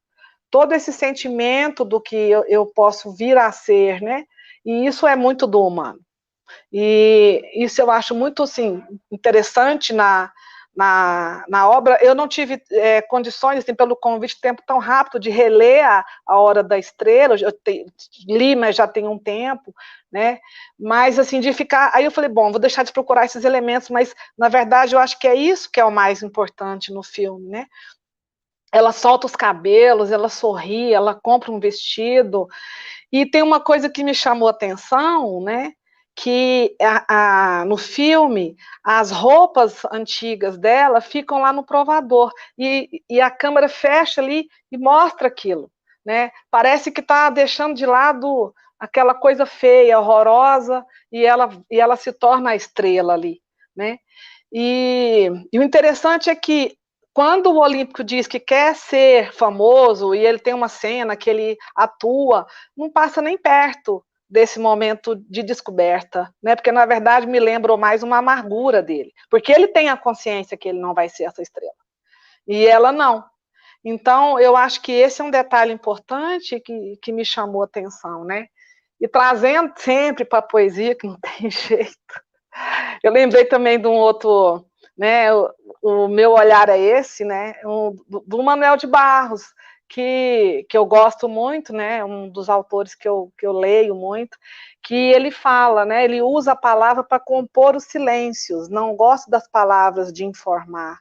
Todo esse sentimento do que eu posso vir a ser, né? E isso é muito do humano. E isso eu acho muito, assim, interessante na obra. Eu não tive condições, assim, pelo convite, tempo tão rápido de reler a Hora da Estrela. Eu li, mas já tem um tempo, né? Mas, assim, de ficar... Aí eu falei, bom, vou deixar de procurar esses elementos, mas, na verdade, eu acho que é isso que é o mais importante no filme, né? Ela solta os cabelos, ela sorri, ela compra um vestido. E tem uma coisa que me chamou a atenção, né? que no filme as roupas antigas dela ficam lá no provador e a câmera fecha ali e mostra aquilo, né? Parece que está deixando de lado aquela coisa feia, horrorosa, e ela se torna a estrela ali, né? E o interessante é que quando o Olímpico diz que quer ser famoso e ele tem uma cena que ele atua, não passa nem perto desse momento de descoberta, né? Porque na verdade me lembrou mais uma amargura dele, porque ele tem a consciência que ele não vai ser essa estrela e ela não. Então eu acho que esse é um detalhe importante que me chamou a atenção, né? E trazendo sempre para a poesia, que não tem jeito. Eu lembrei também de um outro, né? O meu olhar é esse, né? Do Manuel de Barros, que eu gosto muito, né? Um dos autores que eu leio muito, que ele fala, né? Ele usa a palavra para compor os silêncios, não gosta das palavras de informar.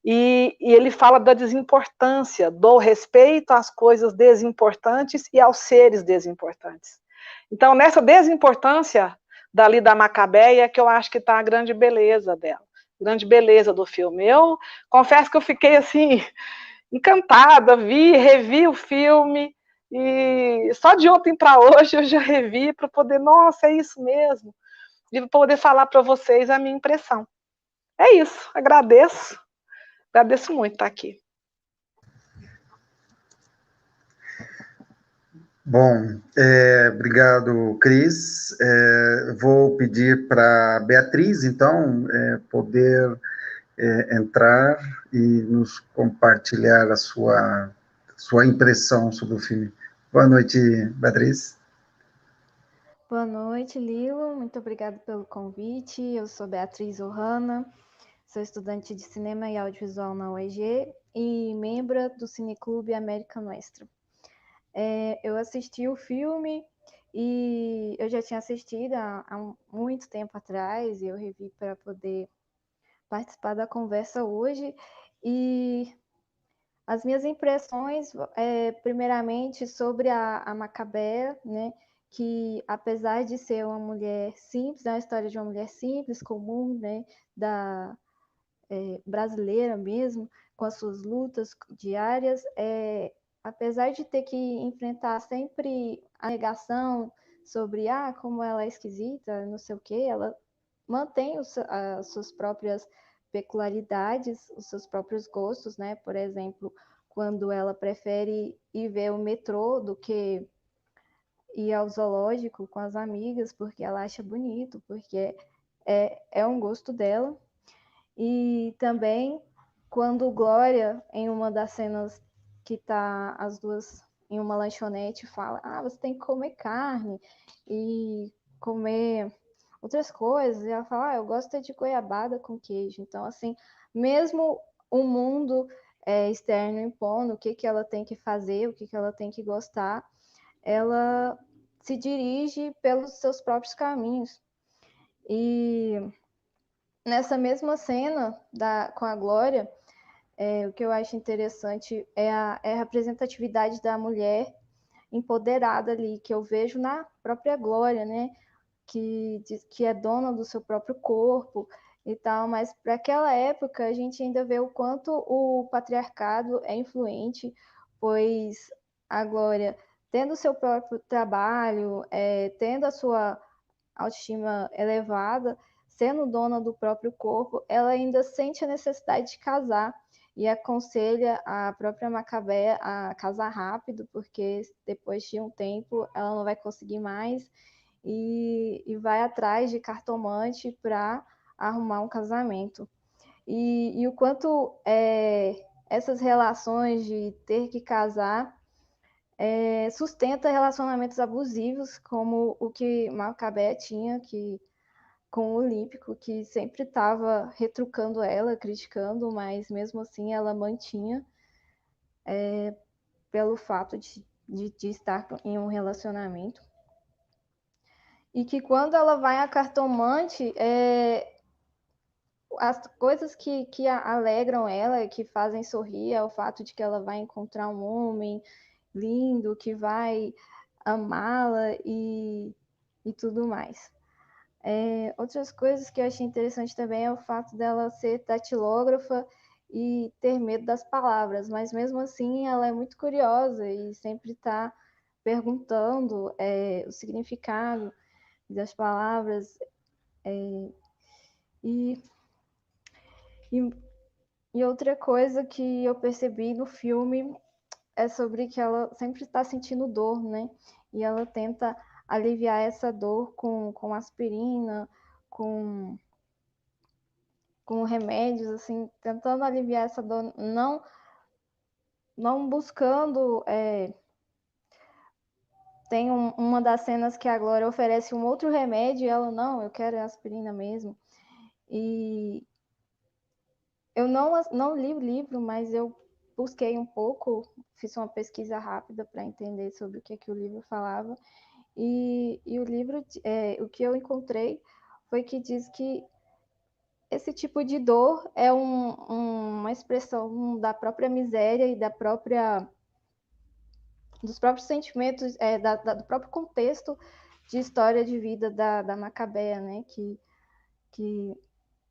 E ele fala da desimportância, do respeito às coisas desimportantes e aos seres desimportantes. Então, nessa desimportância dali da Macabeia, que eu acho que está a grande beleza dela, grande beleza do filme. Eu confesso que eu fiquei assim, encantada, revi o filme, e só de ontem para hoje eu já revi para poder, nossa, é isso mesmo, e poder falar para vocês a minha impressão. É isso, agradeço muito estar aqui. Bom, obrigado, Cris. Vou pedir para Beatriz, então, poder entrar e nos compartilhar a sua impressão sobre o filme. Boa noite, Beatriz. Boa noite, Lilo. Muito obrigada pelo convite. Eu sou Beatriz Ohana, sou estudante de cinema e audiovisual na UEG e membro do Cineclube América Nuestra. Eu assisti o filme e eu já tinha assistido há muito tempo atrás e eu revi para poder participar da conversa hoje. E as minhas impressões, primeiramente, sobre a Macabea, né? Que apesar de ser uma mulher simples, é uma história de uma mulher simples, comum, né? Brasileira mesmo, com as suas lutas diárias, apesar de ter que enfrentar sempre a negação sobre como ela é esquisita, não sei o que, ela mantém as suas próprias peculiaridades, os seus próprios gostos, né? Por exemplo, quando ela prefere ir ver o metrô do que ir ao zoológico com as amigas, porque ela acha bonito, porque é um gosto dela. E também quando Glória, em uma das cenas que tá as duas em uma lanchonete, fala: você tem que comer carne e comer outras coisas. E ela fala: eu gosto de goiabada com queijo. Então, assim, mesmo o mundo externo impondo o que ela tem que fazer, o que ela tem que gostar, ela se dirige pelos seus próprios caminhos. E nessa mesma cena com a Glória, o que eu acho interessante é a representatividade da mulher empoderada ali, que eu vejo na própria Glória, né? Que é dona do seu próprio corpo e tal, mas para aquela época a gente ainda vê o quanto o patriarcado é influente, pois a Glória, tendo o seu próprio trabalho, tendo a sua autoestima elevada, sendo dona do próprio corpo, ela ainda sente a necessidade de casar e aconselha a própria Macabea a casar rápido, porque depois de um tempo ela não vai conseguir mais, e vai atrás de cartomante para arrumar um casamento. E o quanto essas relações de ter que casar sustenta relacionamentos abusivos, como o que Macabea tinha com o Olímpico, que sempre estava retrucando ela, criticando, mas mesmo assim ela mantinha pelo fato de estar em um relacionamento. E que quando ela vai a cartomante, as coisas que alegram ela, que fazem sorrir, é o fato de que ela vai encontrar um homem lindo, que vai amá-la e tudo mais. Outras coisas que eu achei interessante também é o fato dela ser datilógrafa e ter medo das palavras, mas mesmo assim ela é muito curiosa e sempre está perguntando o significado das palavras. E outra coisa que eu percebi no filme é sobre que ela sempre está sentindo dor, né? E ela tenta aliviar essa dor com aspirina, com remédios, assim, tentando aliviar essa dor, não buscando. Tem uma das cenas que a Glória oferece um outro remédio e ela, não, eu quero aspirina mesmo. E eu não li o livro, mas eu busquei um pouco, fiz uma pesquisa rápida para entender sobre o que o livro falava. E o livro, o que eu encontrei foi que diz que esse tipo de dor é uma expressão da própria miséria e dos próprios sentimentos, do próprio contexto de história de vida da Macabeia, né? Que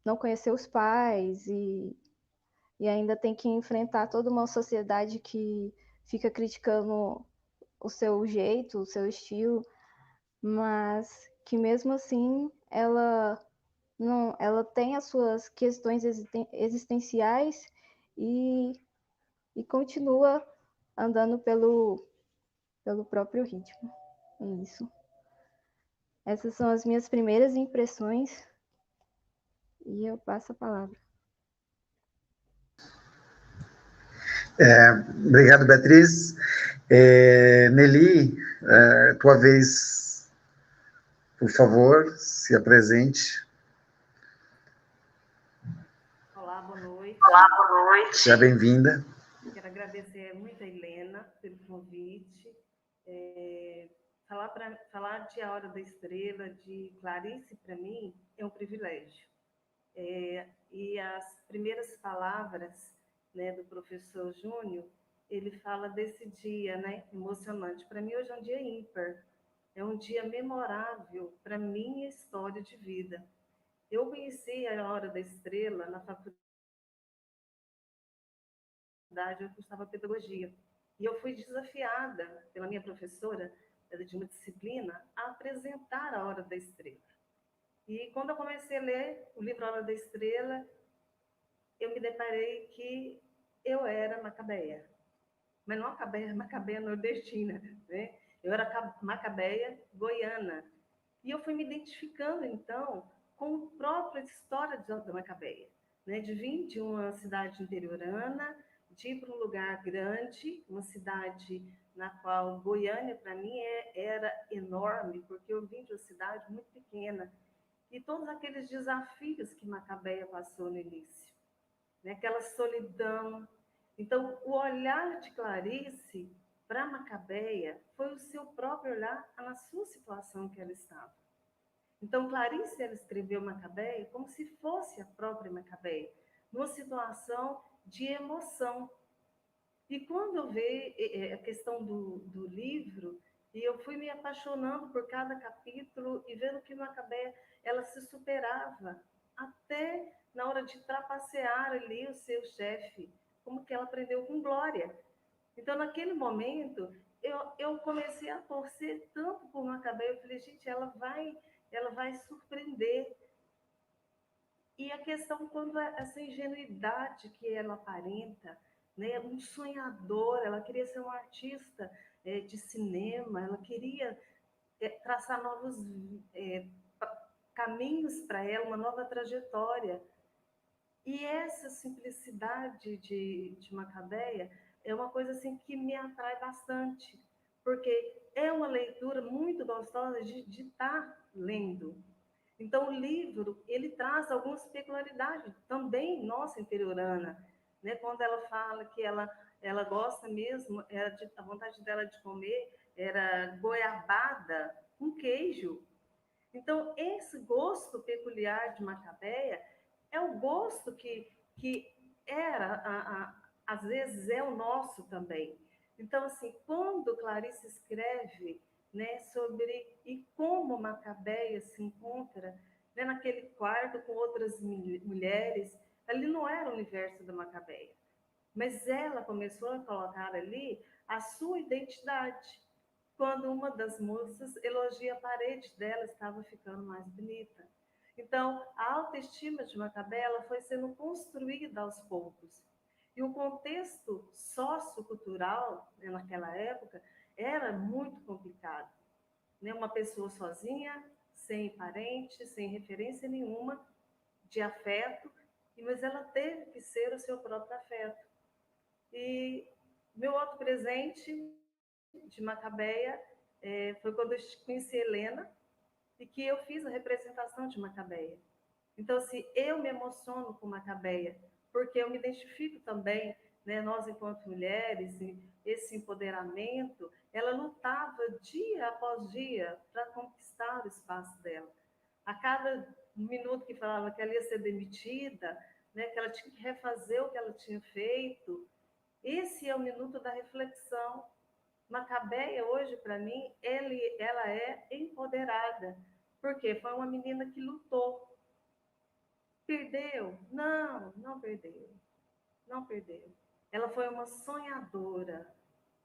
não conheceu os pais e ainda tem que enfrentar toda uma sociedade que fica criticando o seu jeito, o seu estilo, mas que mesmo assim ela tem as suas questões existenciais e continua andando pelo próprio ritmo. É isso. Essas são as minhas primeiras impressões e eu passo a palavra. Obrigado, Beatriz. Nelly, tua vez, por favor, se apresente. Olá, boa noite. Olá, boa noite. Seja bem-vinda. Quero agradecer muito a Helena pelo convite. Falar de A Hora da Estrela, de Clarice, para mim, é um privilégio. E as primeiras palavras, né, do professor Júnior, ele fala desse dia, né, emocionante. Para mim, hoje é um dia ímpar. É um dia memorável para a minha história de vida. Eu conheci A Hora da Estrela na faculdade, eu cursava pedagogia. E eu fui desafiada pela minha professora de uma disciplina a apresentar A Hora da Estrela. E quando eu comecei a ler o livro A Hora da Estrela, eu me deparei que eu era macabeia. Mas não macabeia nordestina, né? Eu era macabeia goiana. E eu fui me identificando, então, com a própria história da Macabeia, né? De vir de uma cidade interiorana, de ir para um lugar grande, uma cidade na qual Goiânia, para mim, era enorme, porque eu vim de uma cidade muito pequena. E todos aqueles desafios que Macabeia passou no início, né? Aquela solidão. Então, o olhar de Clarice para Macabeia foi o seu próprio olhar na sua situação que ela estava. Então, Clarice, ela escreveu Macabeia como se fosse a própria Macabeia, numa situação de emoção. E quando eu vi a questão do livro, e eu fui me apaixonando por cada capítulo e vendo que Macabeia, ela se superava até na hora de trapacear ali o seu chefe, como que ela aprendeu com Glória. Então, naquele momento, eu comecei a torcer tanto por Macabeia, eu falei, gente, ela vai surpreender. E a questão quando essa ingenuidade que ela aparenta, né, um sonhador, ela queria ser uma artista de cinema, ela queria traçar novos caminhos para ela, uma nova trajetória. E essa simplicidade de Macabeia é uma coisa assim que me atrai bastante, porque é uma leitura muito gostosa de estar lendo. Então, o livro, ele traz algumas peculiaridades, também nossa interiorana, né? Quando ela fala que ela gosta mesmo, a vontade dela de comer era goiabada com queijo. Então, esse gosto peculiar de Macabeia é o gosto que às vezes é o nosso também. Então, assim, quando Clarice escreve né, sobre e como Macabeia se encontra, né, naquele quarto com outras mulheres. Ali não era o universo da Macabeia, mas ela começou a colocar ali a sua identidade. Quando uma das moças elogia a parede dela, estava ficando mais bonita. Então, a autoestima de Macabeia foi sendo construída aos poucos. E o contexto sociocultural, né, naquela época, era muito complicado. Né? Uma pessoa sozinha, sem parente, sem referência nenhuma de afeto, mas ela teve que ser o seu próprio afeto. E meu outro presente de Macabeia foi quando eu conheci Helena e que eu fiz a representação de Macabeia. Então, assim, eu me emociono com Macabeia, porque eu me identifico também, né, nós enquanto mulheres, esse empoderamento, ela lutava dia após dia para conquistar o espaço dela. A cada minuto que falava que ela ia ser demitida, né, que ela tinha que refazer o que ela tinha feito, esse é o minuto da reflexão. Macabeia, hoje, para mim, ela é empoderada, porque foi uma menina que lutou. Perdeu? Não, não perdeu. Não perdeu. Ela foi uma sonhadora.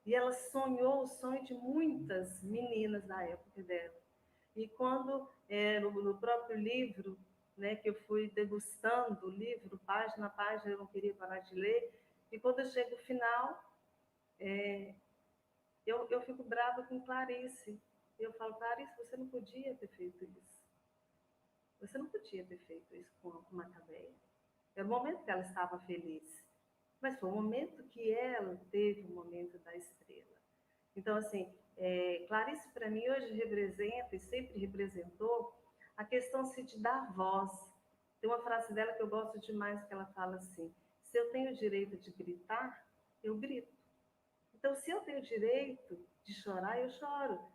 E ela sonhou o sonho de muitas meninas da época dela. E quando, no próprio livro, né, que eu fui degustando o livro, página a página, eu não queria parar de ler, e quando eu chego no final, eu fico brava com Clarice. Eu falo, Clarice, você não podia ter feito isso. Você não podia ter feito isso com Macabeia. Era o momento que ela estava feliz. Mas foi o momento que ela teve o momento da estrela. Então, assim, Clarice, para mim, hoje representa e sempre representou a questão de dar voz. Tem uma frase dela que eu gosto demais, que ela fala assim, se eu tenho o direito de gritar, eu grito. Então, se eu tenho o direito de chorar, eu choro.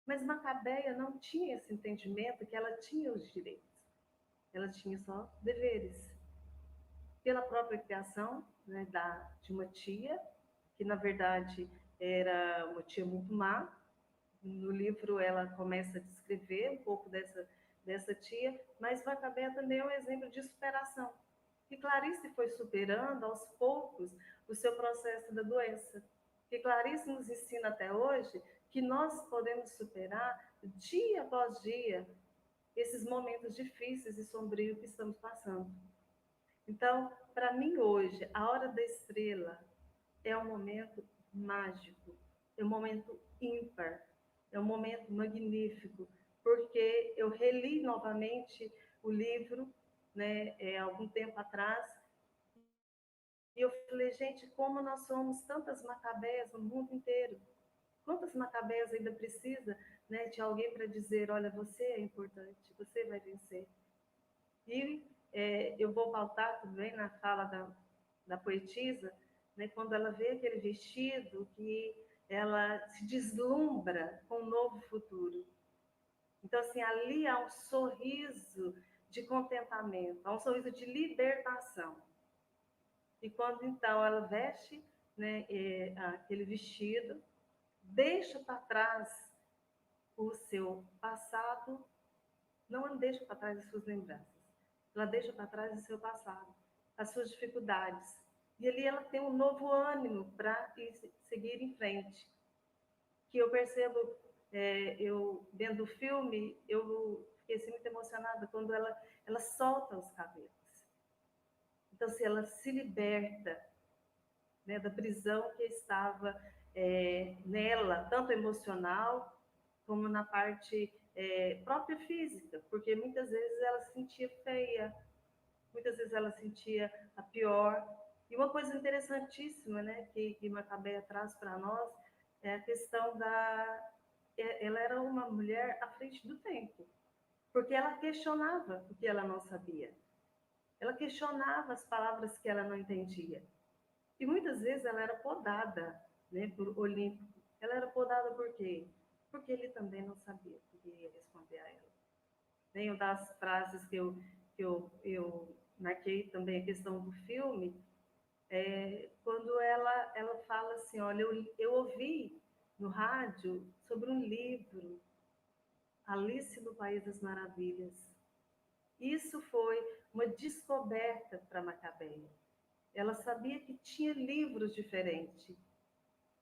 Mas Macabeia não tinha esse entendimento que ela tinha os direitos. Ela tinha só deveres. Pela própria criação, né, de uma tia, que na verdade era uma tia muito má. No livro ela começa a descrever um pouco dessa tia, mas Macabeia também é um exemplo de superação. E Clarice foi superando aos poucos o seu processo da doença. E Clarice nos ensina até hoje que nós podemos superar dia após dia esses momentos difíceis e sombrios que estamos passando. Então, para mim hoje, a hora da estrela é um momento mágico, é um momento ímpar, é um momento magnífico, porque eu reli novamente o livro, né, algum tempo atrás, e eu falei, gente, como nós somos tantas Macabeias no mundo inteiro. Quantas Macabeias ainda precisa, né, de alguém para dizer, olha, você é importante, você vai vencer. E eu vou pautar também na fala da poetisa, né, quando ela vê aquele vestido que ela se deslumbra com um novo futuro. Então, assim, ali há um sorriso de contentamento, há um sorriso de libertação. E quando, então, ela veste, né, aquele vestido, deixa para trás o seu passado, não deixa para trás as suas lembranças. Ela deixa para trás o seu passado, as suas dificuldades. E ali ela tem um novo ânimo para seguir em frente. Que eu percebo, eu vendo do filme, eu fiquei assim, muito emocionada quando ela solta os cabelos. Então, se ela se liberta, né, da prisão que estava nela, tanto emocional como na parte própria física, porque muitas vezes ela se sentia feia, muitas vezes ela sentia a pior. E uma coisa interessantíssima, né, que Macabeia traz para nós é a questão ela era uma mulher à frente do tempo, porque ela questionava o que ela não sabia. Ela questionava as palavras que ela não entendia. E muitas vezes ela era podada, né, por Olímpico. Ela era podada por quê? Porque ele também não sabia o que ia responder a ela. Uma das frases que eu marquei também a questão do filme, quando ela fala assim, olha, eu ouvi no rádio sobre um livro, Alice no País das Maravilhas. Isso foi uma descoberta para Macabeia. Ela sabia que tinha livros diferentes,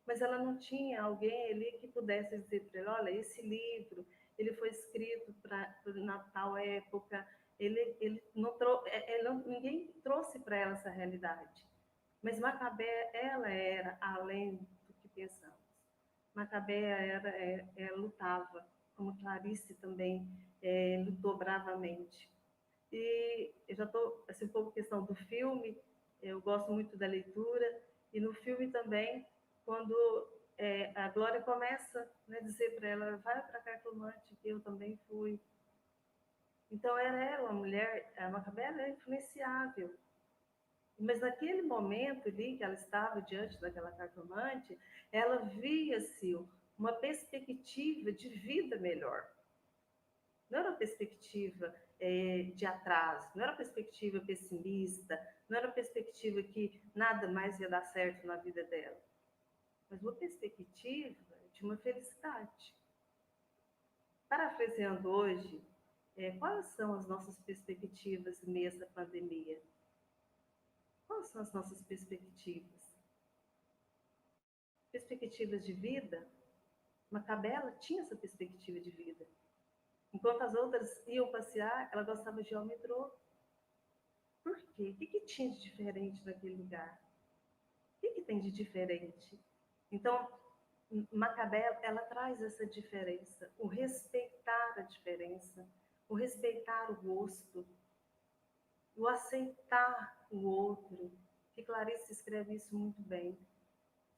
mas ela não tinha alguém ali que pudesse dizer para ela, olha, esse livro, ele foi escrito na tal época, ninguém trouxe para ela essa realidade. Mas Macabeia, ela era além do que pensamos. Macabeia lutava, como Clarice também lutou bravamente. E eu já estou, assim, um pouco questão do filme, eu gosto muito da leitura, e no filme também, quando a Glória começa a dizer para ela, vai para a cartomante, que eu também fui. Então, era ela, uma mulher, a Macabeia era influenciável. Mas naquele momento ali, que ela estava diante daquela cartomante, ela via-se uma perspectiva de vida melhor. Não era uma perspectiva de atraso, não era uma perspectiva pessimista, não era uma perspectiva que nada mais ia dar certo na vida dela, mas uma perspectiva de uma felicidade. Parafraseando hoje, quais são as nossas perspectivas em meio a essa pandemia? Quais são as nossas perspectivas? Perspectivas de vida? Macabeia tinha essa perspectiva de vida. Enquanto as outras iam passear, ela gostava de ir ao metrô. Por quê? O que tinha de diferente naquele lugar? O que tem de diferente? Então, Macabeia, ela traz essa diferença, o respeitar a diferença, o respeitar o gosto, o aceitar o outro. Que Clarice escreve isso muito bem,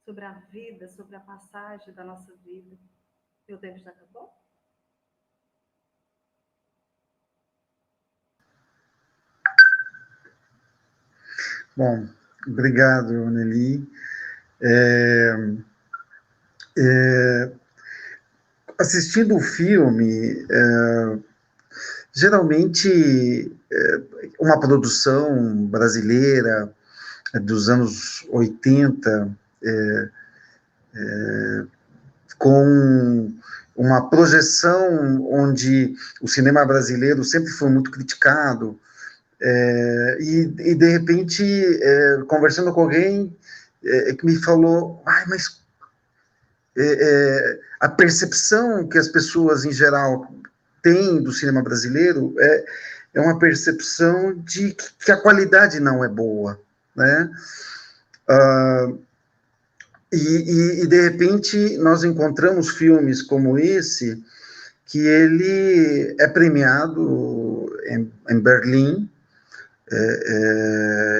sobre a vida, sobre a passagem da nossa vida. Meu tempo já acabou? Bom, obrigado, Nelly. Assistindo o filme, geralmente uma produção brasileira dos anos 80, com uma projeção onde o cinema brasileiro sempre foi muito criticado, e de repente, conversando com alguém que me falou, mas a percepção que as pessoas em geral têm do cinema brasileiro é uma percepção de que a qualidade não é boa, né? E de repente nós encontramos filmes como esse, que ele é premiado em Berlim,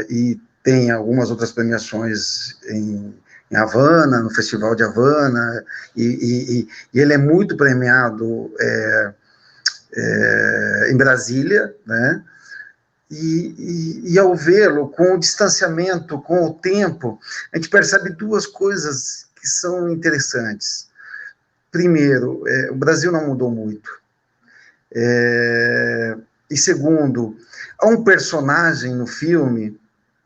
e tem algumas outras premiações em Havana, no Festival de Havana, e ele é muito premiado em Brasília, né? E ao vê-lo, com o distanciamento, com o tempo, a gente percebe duas coisas que são interessantes. Primeiro, o Brasil não mudou muito. E segundo, há um personagem no filme,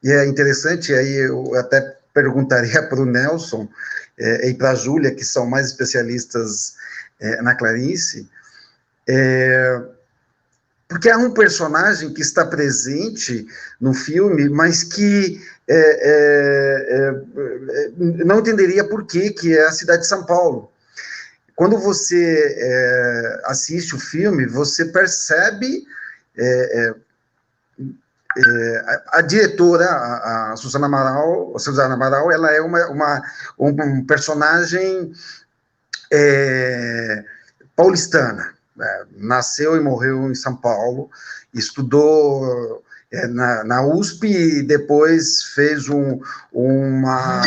e é interessante, aí eu até perguntaria para o Nelson e para a Júlia, que são mais especialistas na Clarice, porque há um personagem que está presente no filme, mas que não entenderia por que é a cidade de São Paulo. Quando você assiste o filme, você percebe a diretora, a Suzana Amaral, ela é um personagem paulistana. Nasceu e morreu em São Paulo, estudou na USP e depois fez uma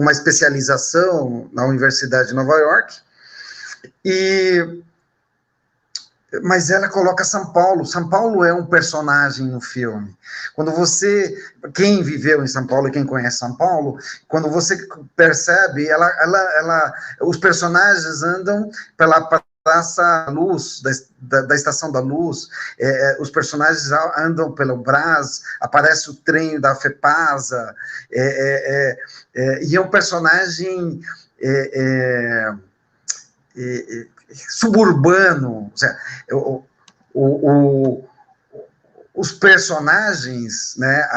especialização na Universidade de Nova York, mas ela coloca São Paulo. São Paulo é um personagem no filme. Quem viveu em São Paulo e quem conhece São Paulo, quando você percebe, os personagens andam pela Praça Luz, da Estação da Luz, os personagens andam pelo Brás, aparece o trem da FEPASA, e é um personagem suburbano, ou seja, os personagens, né,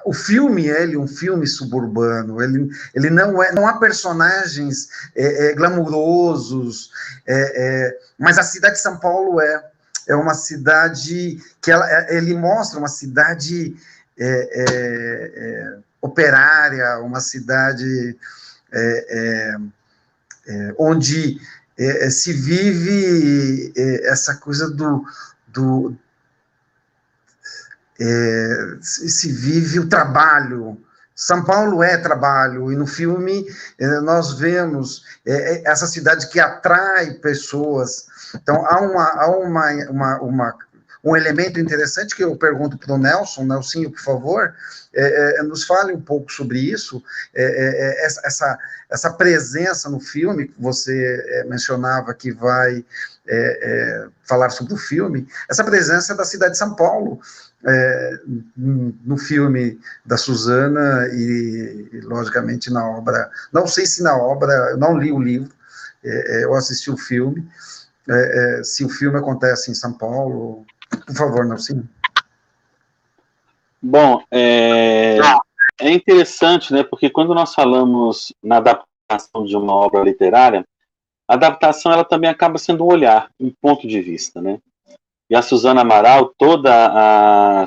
o filme é um filme suburbano, ele não há personagens glamurosos, mas a cidade de São Paulo é uma cidade que ele mostra uma cidade operária, uma cidade onde se vive essa coisa se vive o trabalho. São Paulo é trabalho, e no filme nós vemos essa cidade que atrai pessoas. Então, há um elemento interessante que eu pergunto para o Nelsinho, por favor, nos fale um pouco sobre isso, essa presença no filme, que você mencionava que vai falar sobre o filme, essa presença da cidade de São Paulo, no filme da Suzana e, logicamente, na obra. Não sei se na obra, eu não li o livro, eu assisti o filme. Se o filme acontece em São Paulo, por favor, Nelsinho. Bom, é interessante, né? Porque quando nós falamos na adaptação de uma obra literária, a adaptação ela também acaba sendo um olhar, um ponto de vista, né? E a Suzana Amaral, toda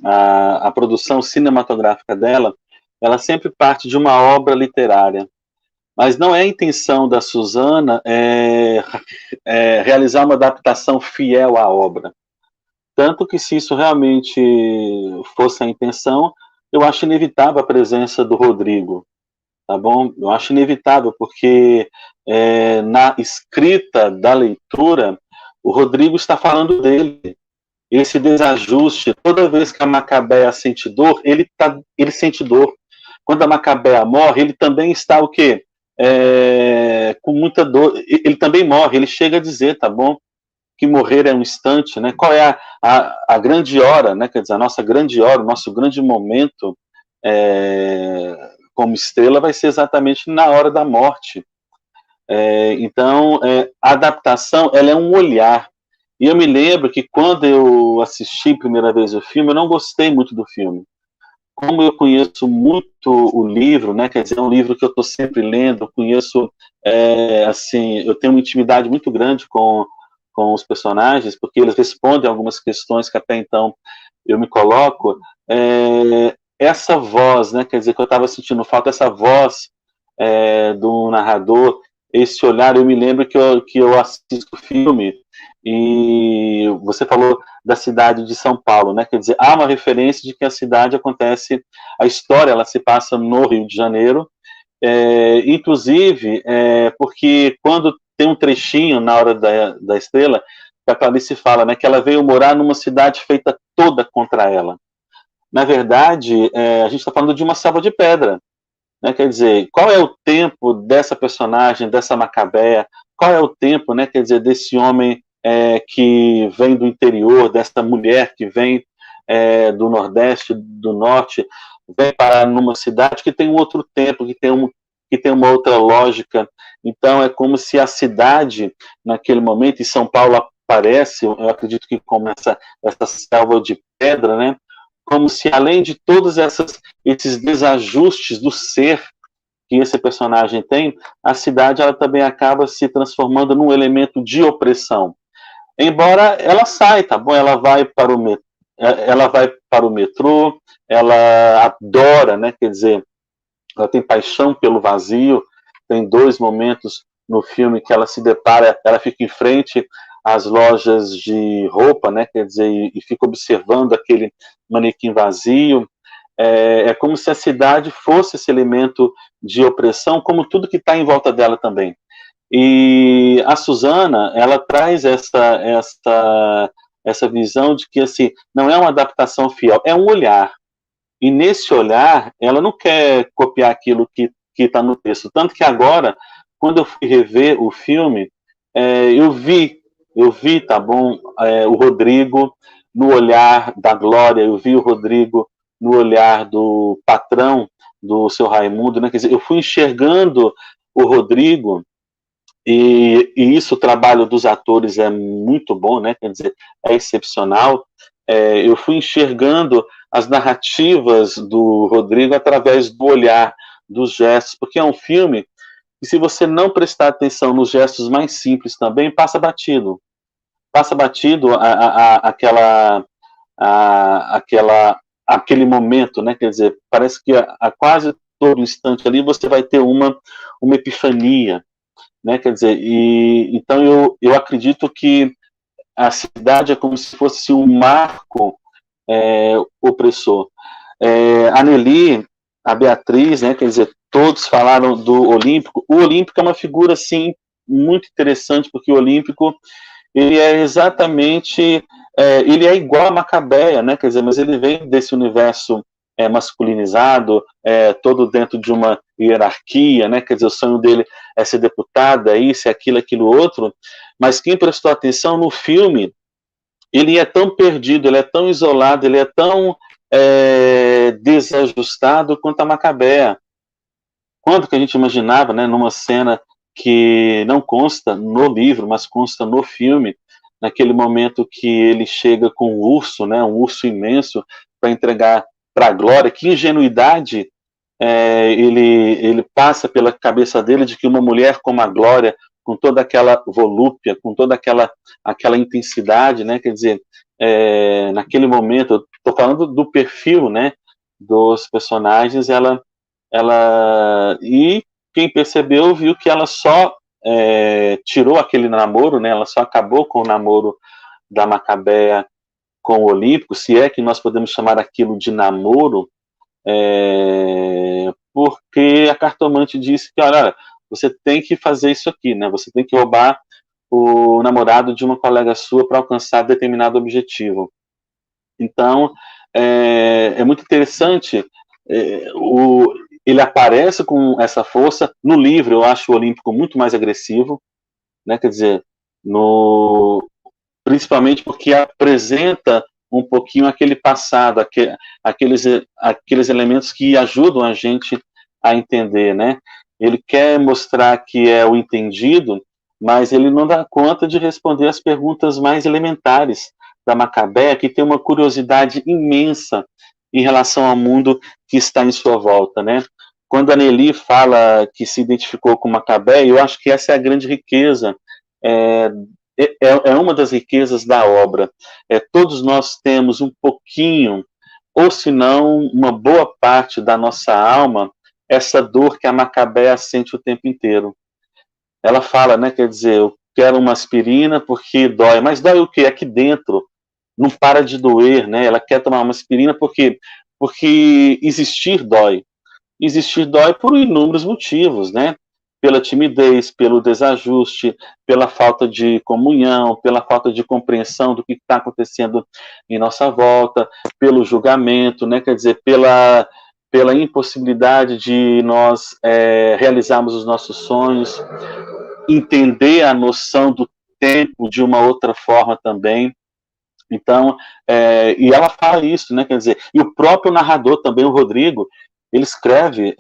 a produção cinematográfica dela, ela sempre parte de uma obra literária. Mas não é a intenção da Suzana realizar uma adaptação fiel à obra. Tanto que, se isso realmente fosse a intenção, eu acho inevitável a presença do Rodrigo, tá bom? Eu acho inevitável, porque na escrita da leitura, o Rodrigo está falando dele. Esse desajuste, toda vez que a Macabéa sente dor, ele sente dor. Quando a Macabéa morre, ele também está o quê? Com muita dor. Ele também morre, ele chega a dizer, tá bom? Que morrer é um instante, né? Qual é a grande hora, né? Quer dizer, a nossa grande hora, o nosso grande momento como estrela vai ser exatamente na hora da morte. Então, a adaptação, ela é um olhar. E eu me lembro que quando eu assisti a primeira vez o filme, eu não gostei muito do filme. Como eu conheço muito o livro, né, quer dizer, é um livro que eu estou sempre lendo, eu conheço, assim, eu tenho uma intimidade muito grande com os personagens, porque eles respondem algumas questões que até então eu me coloco. Essa voz, né, quer dizer, que eu estava sentindo falta, essa voz do narrador, esse olhar, eu me lembro que eu assisto o filme, e você falou da cidade de São Paulo, né? Quer dizer, há uma referência de que a cidade acontece, a história ela se passa no Rio de Janeiro, inclusive porque quando tem um trechinho na hora da estrela, que a Clarice fala, né, que ela veio morar numa cidade feita toda contra ela. Na verdade, a gente está falando de uma selva de pedra, né? Quer dizer, qual é o tempo dessa personagem, dessa Macabéa? Qual é o tempo, né, quer dizer, desse homem que vem do interior, dessa mulher que vem do Nordeste, do Norte, vem parar numa cidade que tem um outro tempo, que tem uma outra lógica. Então, é como se a cidade, naquele momento, e São Paulo aparece, eu acredito que como essa selva de pedra, né, como se, além de todos esses desajustes do ser que esse personagem tem, a cidade ela também acaba se transformando num elemento de opressão. Embora ela saia, tá bom? Ela vai para o metrô, ela adora, né? Quer dizer, ela tem paixão pelo vazio. Tem 2 momentos no filme que ela se depara, ela fica em frente às lojas de roupa, né? Quer dizer, e fica observando aquele manequim vazio. É como se a cidade fosse esse elemento de opressão, como tudo que está em volta dela também. E a Suzana, ela traz essa visão de que, assim, não é uma adaptação fiel, é um olhar. E nesse olhar, ela não quer copiar aquilo que está no texto. Tanto que agora, quando eu fui rever o filme, eu vi, tá bom, o Rodrigo no olhar da Glória, eu vi o Rodrigo no olhar do patrão do seu Raimundo, né? Quer dizer, eu fui enxergando o Rodrigo, e isso, o trabalho dos atores é muito bom, né? Quer dizer, é excepcional. Eu fui enxergando as narrativas do Rodrigo através do olhar, dos gestos, porque é um filme que, se você não prestar atenção nos gestos mais simples também, passa batido. Passa batido aquele momento, né? Quer dizer, parece que a quase todo instante ali você vai ter uma epifania, né? Quer dizer, então eu acredito que a cidade é como se fosse um marco opressor. A Nelly, a Beatriz, né? Quer dizer, todos falaram do Olímpico. O Olímpico é uma figura, assim, muito interessante, porque o Olímpico, ele é exatamente, ele é igual a Macabeia, né? Quer dizer, mas ele vem desse universo masculinizado, todo dentro de uma hierarquia, né? Quer dizer, o sonho dele é ser deputado, é isso, é aquilo, aquilo outro. Mas quem prestou atenção no filme, ele é tão perdido, ele é tão isolado, ele é tão desajustado quanto a Macabeia. Quando que a gente imaginava, né, numa cena que não consta no livro, mas consta no filme, naquele momento que ele chega com um urso, né, um urso imenso, para entregar para a Glória, que ingenuidade ele passa pela cabeça dele, de que uma mulher como a Glória, com toda aquela volúpia, com toda aquela intensidade, né, quer dizer, naquele momento, eu estou falando do perfil, né, dos personagens, e quem percebeu viu que ela só tirou aquele namoro, né, ela só acabou com o namoro da Macabeia com o Olímpico, se é que nós podemos chamar aquilo de namoro, porque a cartomante disse que, olha, você tem que fazer isso aqui, né? Você tem que roubar o namorado de uma colega sua para alcançar determinado objetivo. Então, é muito interessante, ele aparece com essa força. No livro, eu acho o Olímpico muito mais agressivo, né? Quer dizer, principalmente porque apresenta um pouquinho aquele passado, aqueles elementos que ajudam a gente a entender, né? Ele quer mostrar que é o entendido, mas ele não dá conta de responder as perguntas mais elementares da Macabeia, que tem uma curiosidade imensa em relação ao mundo que está em sua volta, né? Quando a Nelly fala que se identificou com Macabeia, eu acho que essa é a grande riqueza é uma das riquezas da obra. Todos nós temos um pouquinho, ou se não, uma boa parte da nossa alma, essa dor que a Macabeia sente o tempo inteiro. Ela fala, né, quer dizer, eu quero uma aspirina porque dói, mas dói o quê? Aqui dentro, não para de doer, né? Ela quer tomar uma aspirina porque existir dói. Existir dói por inúmeros motivos, né? Pela timidez, pelo desajuste, pela falta de comunhão, pela falta de compreensão do que está acontecendo em nossa volta, pelo julgamento, né? Quer dizer, pela impossibilidade de nós realizarmos os nossos sonhos, entender a noção do tempo de uma outra forma também. Então, e ela fala isso, né? Quer dizer, e o próprio narrador também, o Rodrigo, ele escreve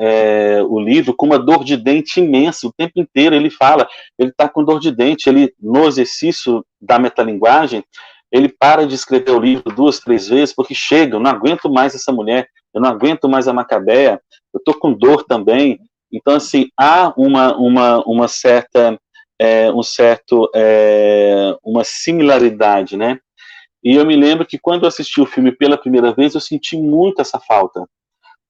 o livro com uma dor de dente imensa, o tempo inteiro ele fala, ele está com dor de dente, ele, no exercício da metalinguagem, ele para de escrever o livro 2, 3 vezes, porque chega, eu não aguento mais essa mulher, eu não aguento mais a Macabeia, eu estou com dor também. Então, assim, há uma certa, uma similaridade, né? E eu me lembro que quando eu assisti o filme pela primeira vez, eu senti muito essa falta.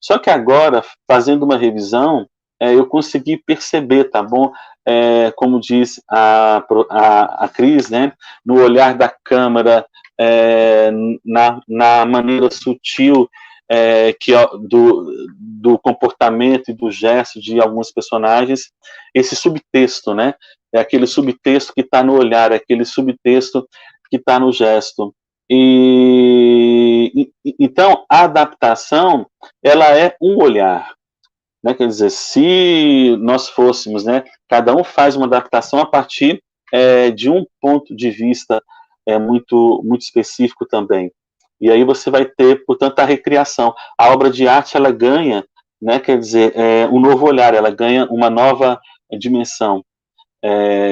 Só que agora, fazendo uma revisão, eu consegui perceber, tá bom? Como diz a Cris, né? No olhar da câmera, na maneira sutil do comportamento e do gesto de alguns personagens, esse subtexto, né? É aquele subtexto que está no olhar, é aquele subtexto que está no gesto. Então, a adaptação, ela é um olhar. né, quer dizer, se nós fôssemos, né, cada um faz uma adaptação a partir de um ponto de vista muito específico também. E aí você vai ter, portanto, a recriação. A obra de arte, ela ganha, né, quer dizer, um novo olhar, ela ganha uma nova dimensão.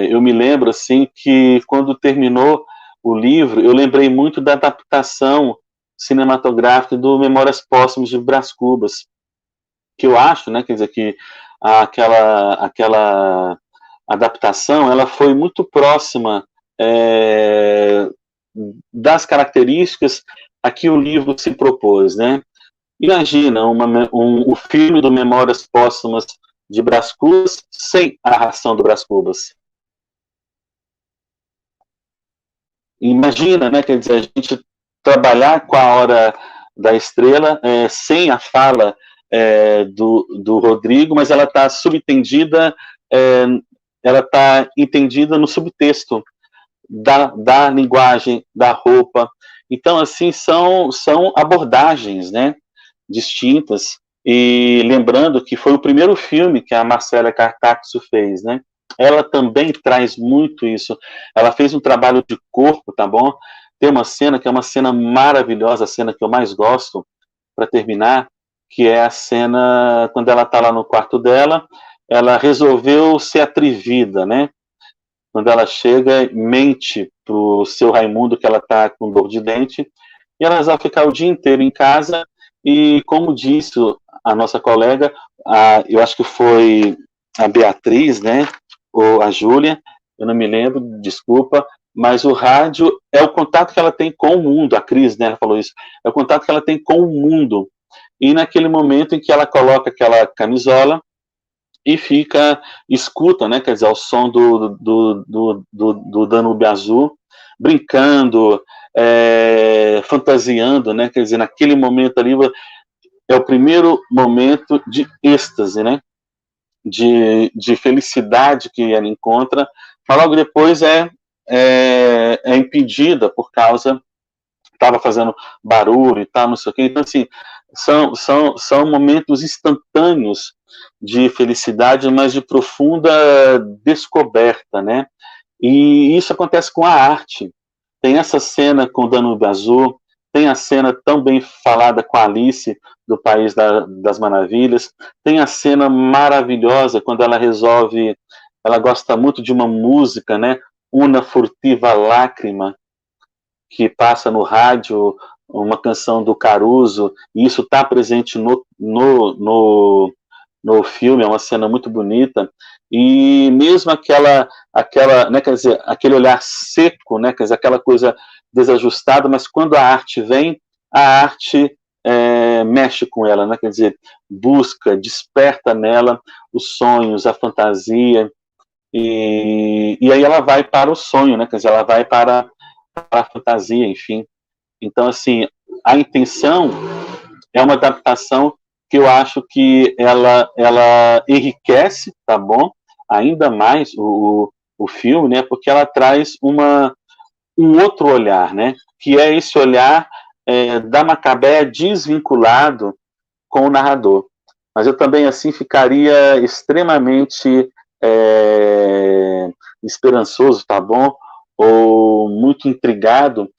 Eu me lembro, assim, que quando terminou o livro, eu lembrei muito da adaptação cinematográfica do Memórias Póstumas de Brás Cubas, que eu acho, né, quer dizer, que aquela adaptação, ela foi muito próxima das características a que o livro se propôs, né? Imagina o filme do Memórias Póstumas de Brás Cubas sem a ração do Brás Cubas. Imagina, né, quer dizer, a gente trabalhar com a Hora da Estrela sem a fala do Rodrigo, mas ela está subentendida, ela está entendida no subtexto da linguagem, da roupa. Então, assim, são abordagens, né, distintas. E lembrando que foi o primeiro filme que a Marcela Cartaxo fez, né? Ela também traz muito isso. Ela fez um trabalho de corpo, tá bom? Tem uma cena que é uma cena maravilhosa, a cena que eu mais gosto, para terminar, que é a cena quando ela está lá no quarto dela, ela resolveu ser atrevida, né? Quando ela chega, mente pro seu Raimundo que ela está com dor de dente, e ela vai ficar o dia inteiro em casa, e como disse a nossa colega, eu acho que foi a Beatriz, né, ou a Júlia, eu não me lembro, desculpa, mas o rádio é o contato que ela tem com o mundo, a Cris, né, ela falou isso, é o contato que ela tem com o mundo, e naquele momento em que ela coloca aquela camisola, e escuta, né, quer dizer, ao som do Danúbio Azul, brincando, fantasiando, né, quer dizer, naquele momento ali é o primeiro momento de êxtase, né, de felicidade que ela encontra, mas logo depois é impedida por causa estava fazendo barulho e tal, não sei o quê. Então, assim, são momentos instantâneos de felicidade, mas de profunda descoberta, né? E isso acontece com a arte. Tem essa cena com o Danúbio Azul, tem a cena tão bem falada com a Alice, do País das Maravilhas, tem a cena maravilhosa quando ela resolve, ela gosta muito de uma música, né? Una furtiva lágrima, que passa no rádio, uma canção do Caruso, e isso está presente no filme, é uma cena muito bonita, e mesmo aquela né, quer dizer, aquele olhar seco, né, quer dizer, aquela coisa desajustada, mas quando a arte vem, a arte mexe com ela, né, quer dizer, busca, desperta nela os sonhos, a fantasia, e aí ela vai para o sonho, né, quer dizer, ela vai para a fantasia, enfim. Então, assim, a intenção é uma adaptação que eu acho que ela enriquece, tá bom? Ainda mais o filme, né? Porque ela traz um outro olhar, né? Que é esse olhar da Macabéa desvinculado com o narrador. Mas eu também, assim, ficaria extremamente esperançoso, tá bom? Ou muito intrigado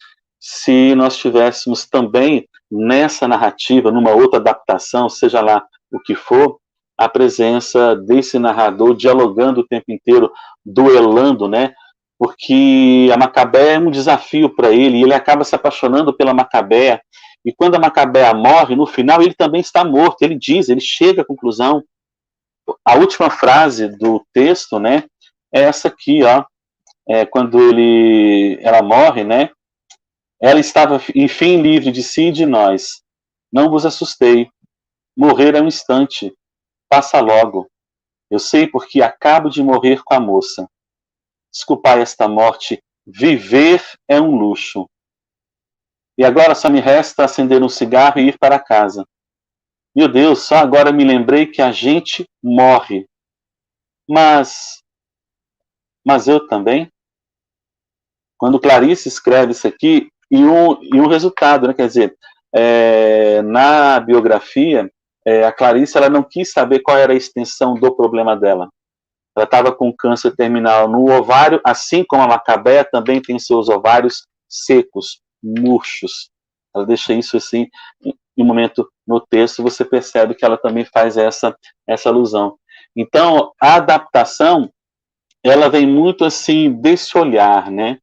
se nós tivéssemos também nessa narrativa, numa outra adaptação, seja lá o que for, a presença desse narrador dialogando o tempo inteiro, duelando, né? Porque a Macabéa é um desafio para ele, e ele acaba se apaixonando pela Macabéa, e quando a Macabéa morre, no final ele também está morto, ele chega à conclusão. A última frase do texto, né, é essa aqui, ó, quando ela morre, né, ela estava, enfim, livre de si e de nós. Não vos assustei. Morrer é um instante. Passa logo. Eu sei porque acabo de morrer com a moça. Desculpai esta morte. Viver é um luxo. E agora só me resta acender um cigarro e ir para casa. Meu Deus, só agora me lembrei que a gente morre. Mas eu também? Quando Clarice escreve isso aqui, e um resultado, né? Quer dizer, na biografia, a Clarice ela não quis saber qual era a extensão do problema dela. Ela estava com câncer terminal no ovário, assim como a Macabea também tem seus ovários secos, murchos. Ela deixa isso assim, em um momento no texto, você percebe que ela também faz essa alusão. Então, a adaptação, ela vem muito assim desse olhar, né?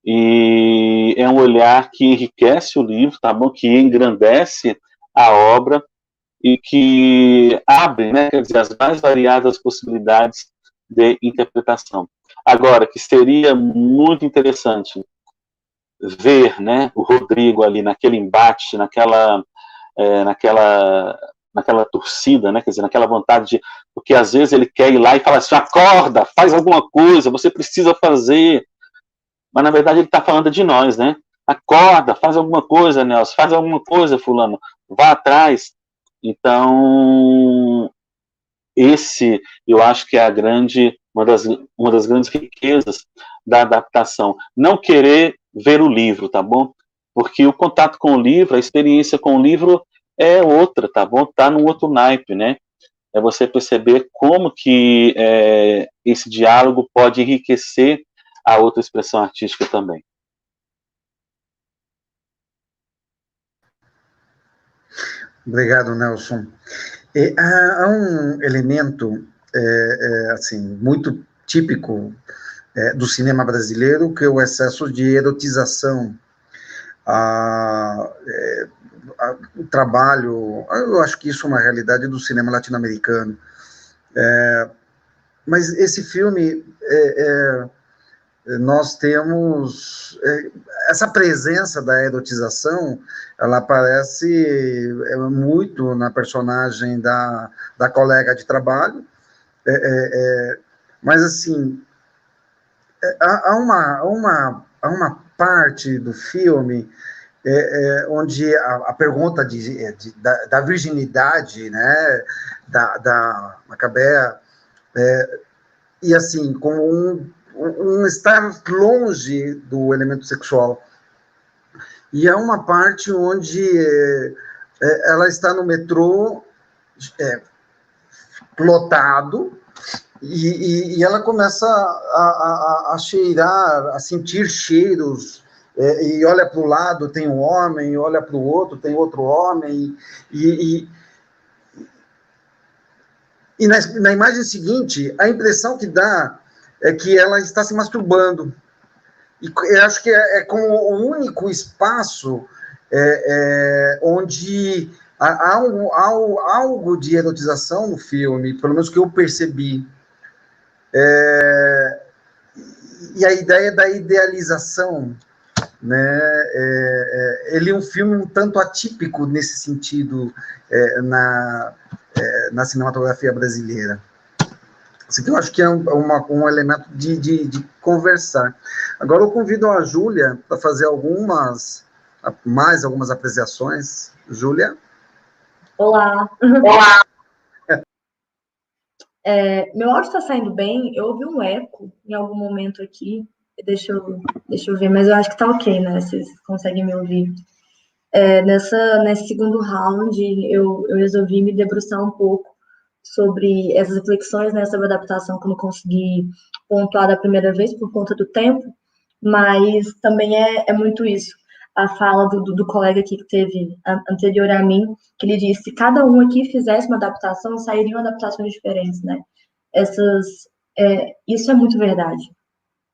E é um olhar que enriquece o livro, tá bom? Que engrandece a obra e que abre, né, quer dizer, as mais variadas possibilidades de interpretação. Agora, que seria muito interessante ver, né, o Rodrigo ali naquele embate, naquela torcida, né, quer dizer, naquela vontade de, porque às vezes ele quer ir lá e falar assim, acorda, faz alguma coisa, você precisa fazer, mas na verdade ele está falando de nós, né? Acorda, faz alguma coisa, Nelson, faz alguma coisa, fulano, vá atrás. Então, eu acho que é uma das grandes riquezas da adaptação. Não querer ver o livro, tá bom? Porque o contato com o livro, a experiência com o livro é outra, tá bom? Tá num outro naipe, né? É você perceber como que esse diálogo pode enriquecer a outra expressão artística também. Obrigado, Nelson. Há um elemento assim muito típico do cinema brasileiro, que é o excesso de erotização. O trabalho, eu acho que isso é uma realidade do cinema latino-americano. Mas esse filme, nós temos essa presença da erotização, ela aparece muito na personagem da colega de trabalho, mas assim, há uma parte do filme onde a pergunta da virginidade, né, da Macabea, e assim, com um estar longe do elemento sexual. E é uma parte onde ela está no metrô lotado, e ela começa a cheirar, a sentir cheiros, e olha para o lado, tem um homem, e olha para o outro, tem outro homem, e na imagem seguinte, a impressão que dá é que ela está se masturbando. E eu acho que é como o único espaço onde há algo de erotização no filme, pelo menos que eu percebi. E a ideia da idealização, né? Ele é um filme um tanto atípico nesse sentido na cinematografia brasileira. Isso aqui eu acho que é um elemento de conversar. Agora eu convido a Júlia para fazer mais algumas apreciações. Júlia? Olá! Olá! Meu áudio está saindo bem? Eu ouvi um eco em algum momento aqui. Deixa eu ver, mas eu acho que está ok, né? Vocês conseguem me ouvir. Nesse segundo round, eu resolvi me debruçar um pouco sobre essas reflexões, né, sobre adaptação, que eu não consegui pontuar da primeira vez por conta do tempo, mas também é muito isso. A fala do colega aqui que teve anterior a mim, que ele disse: se cada um aqui fizesse uma adaptação, sairiam adaptações diferentes, né? Isso é muito verdade,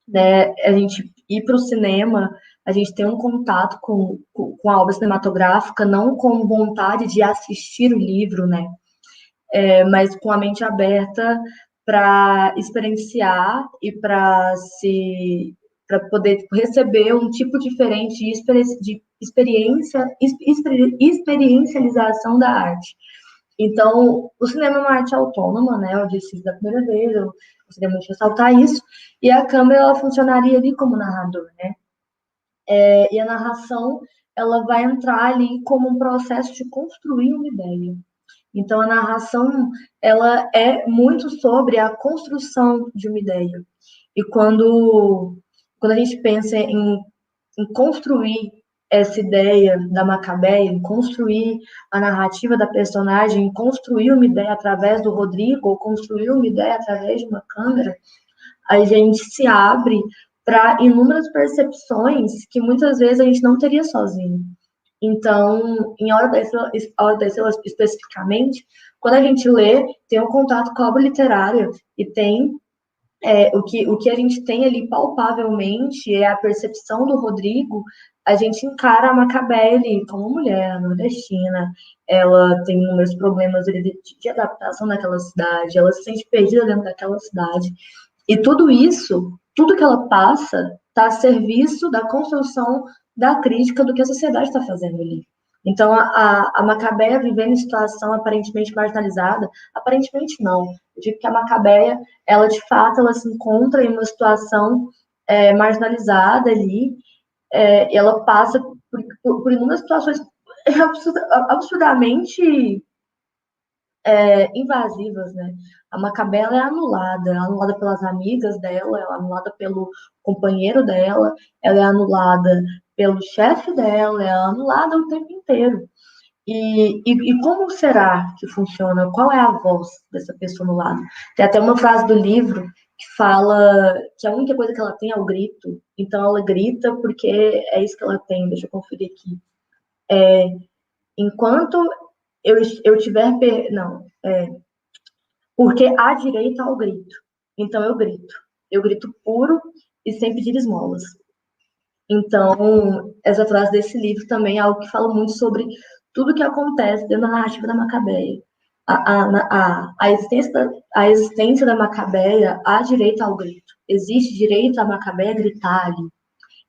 né? A gente ir para o cinema, a gente tem um contato com a obra cinematográfica, não com vontade de assistir o livro, né? Mas com a mente aberta para experienciar e para poder receber um tipo diferente de experiencialização da arte. Então, o cinema é uma arte autônoma, né? Eu disse isso da primeira vez, eu gostaria muito de ressaltar isso, e a câmera, ela funcionaria ali como narrador, né? E a narração, ela vai entrar ali como um processo de construir uma ideia. Então, a narração, ela é muito sobre a construção de uma ideia. E quando a gente pensa em construir essa ideia da Macabeia, em construir a narrativa da personagem, em construir uma ideia através do Rodrigo, ou construir uma ideia através de uma câmera, a gente se abre para inúmeras percepções que muitas vezes a gente não teria sozinho. Então, em Hora da Estrela especificamente, quando a gente lê, tem um contato com a obra literária e tem o que a gente tem ali palpavelmente é a percepção do Rodrigo. A gente encara a Macabeia ali como mulher nordestina, ela tem inúmeros problemas ali de adaptação naquela cidade, ela se sente perdida dentro daquela cidade. E tudo isso, tudo que ela passa, está a serviço da construção da crítica do que a sociedade está fazendo ali. Então, a Macabeia vivendo em situação aparentemente marginalizada, aparentemente não, eu digo que a Macabeia, ela de fato, ela se encontra em uma situação marginalizada ali, e ela passa por inúmeras situações absurdamente invasivas, né? A Macabeia é anulada pelas amigas dela, ela é anulada pelo companheiro dela, ela é anulada pelo chefe dela, é anulada o tempo inteiro. E como será que funciona? Qual é a voz dessa pessoa anulada? Tem até uma frase do livro que fala que a única coisa que ela tem é o grito. Então ela grita porque é isso que ela tem. Deixa eu conferir aqui. Enquanto eu tiver... Não, porque há direito ao grito. Então eu grito. Eu grito puro e sem pedir esmolas. Então, essa frase desse livro também é algo que fala muito sobre tudo que acontece dentro da narrativa da Macabeia. A existência da Macabeia há direito ao grito. Existe direito à Macabeia gritar ali.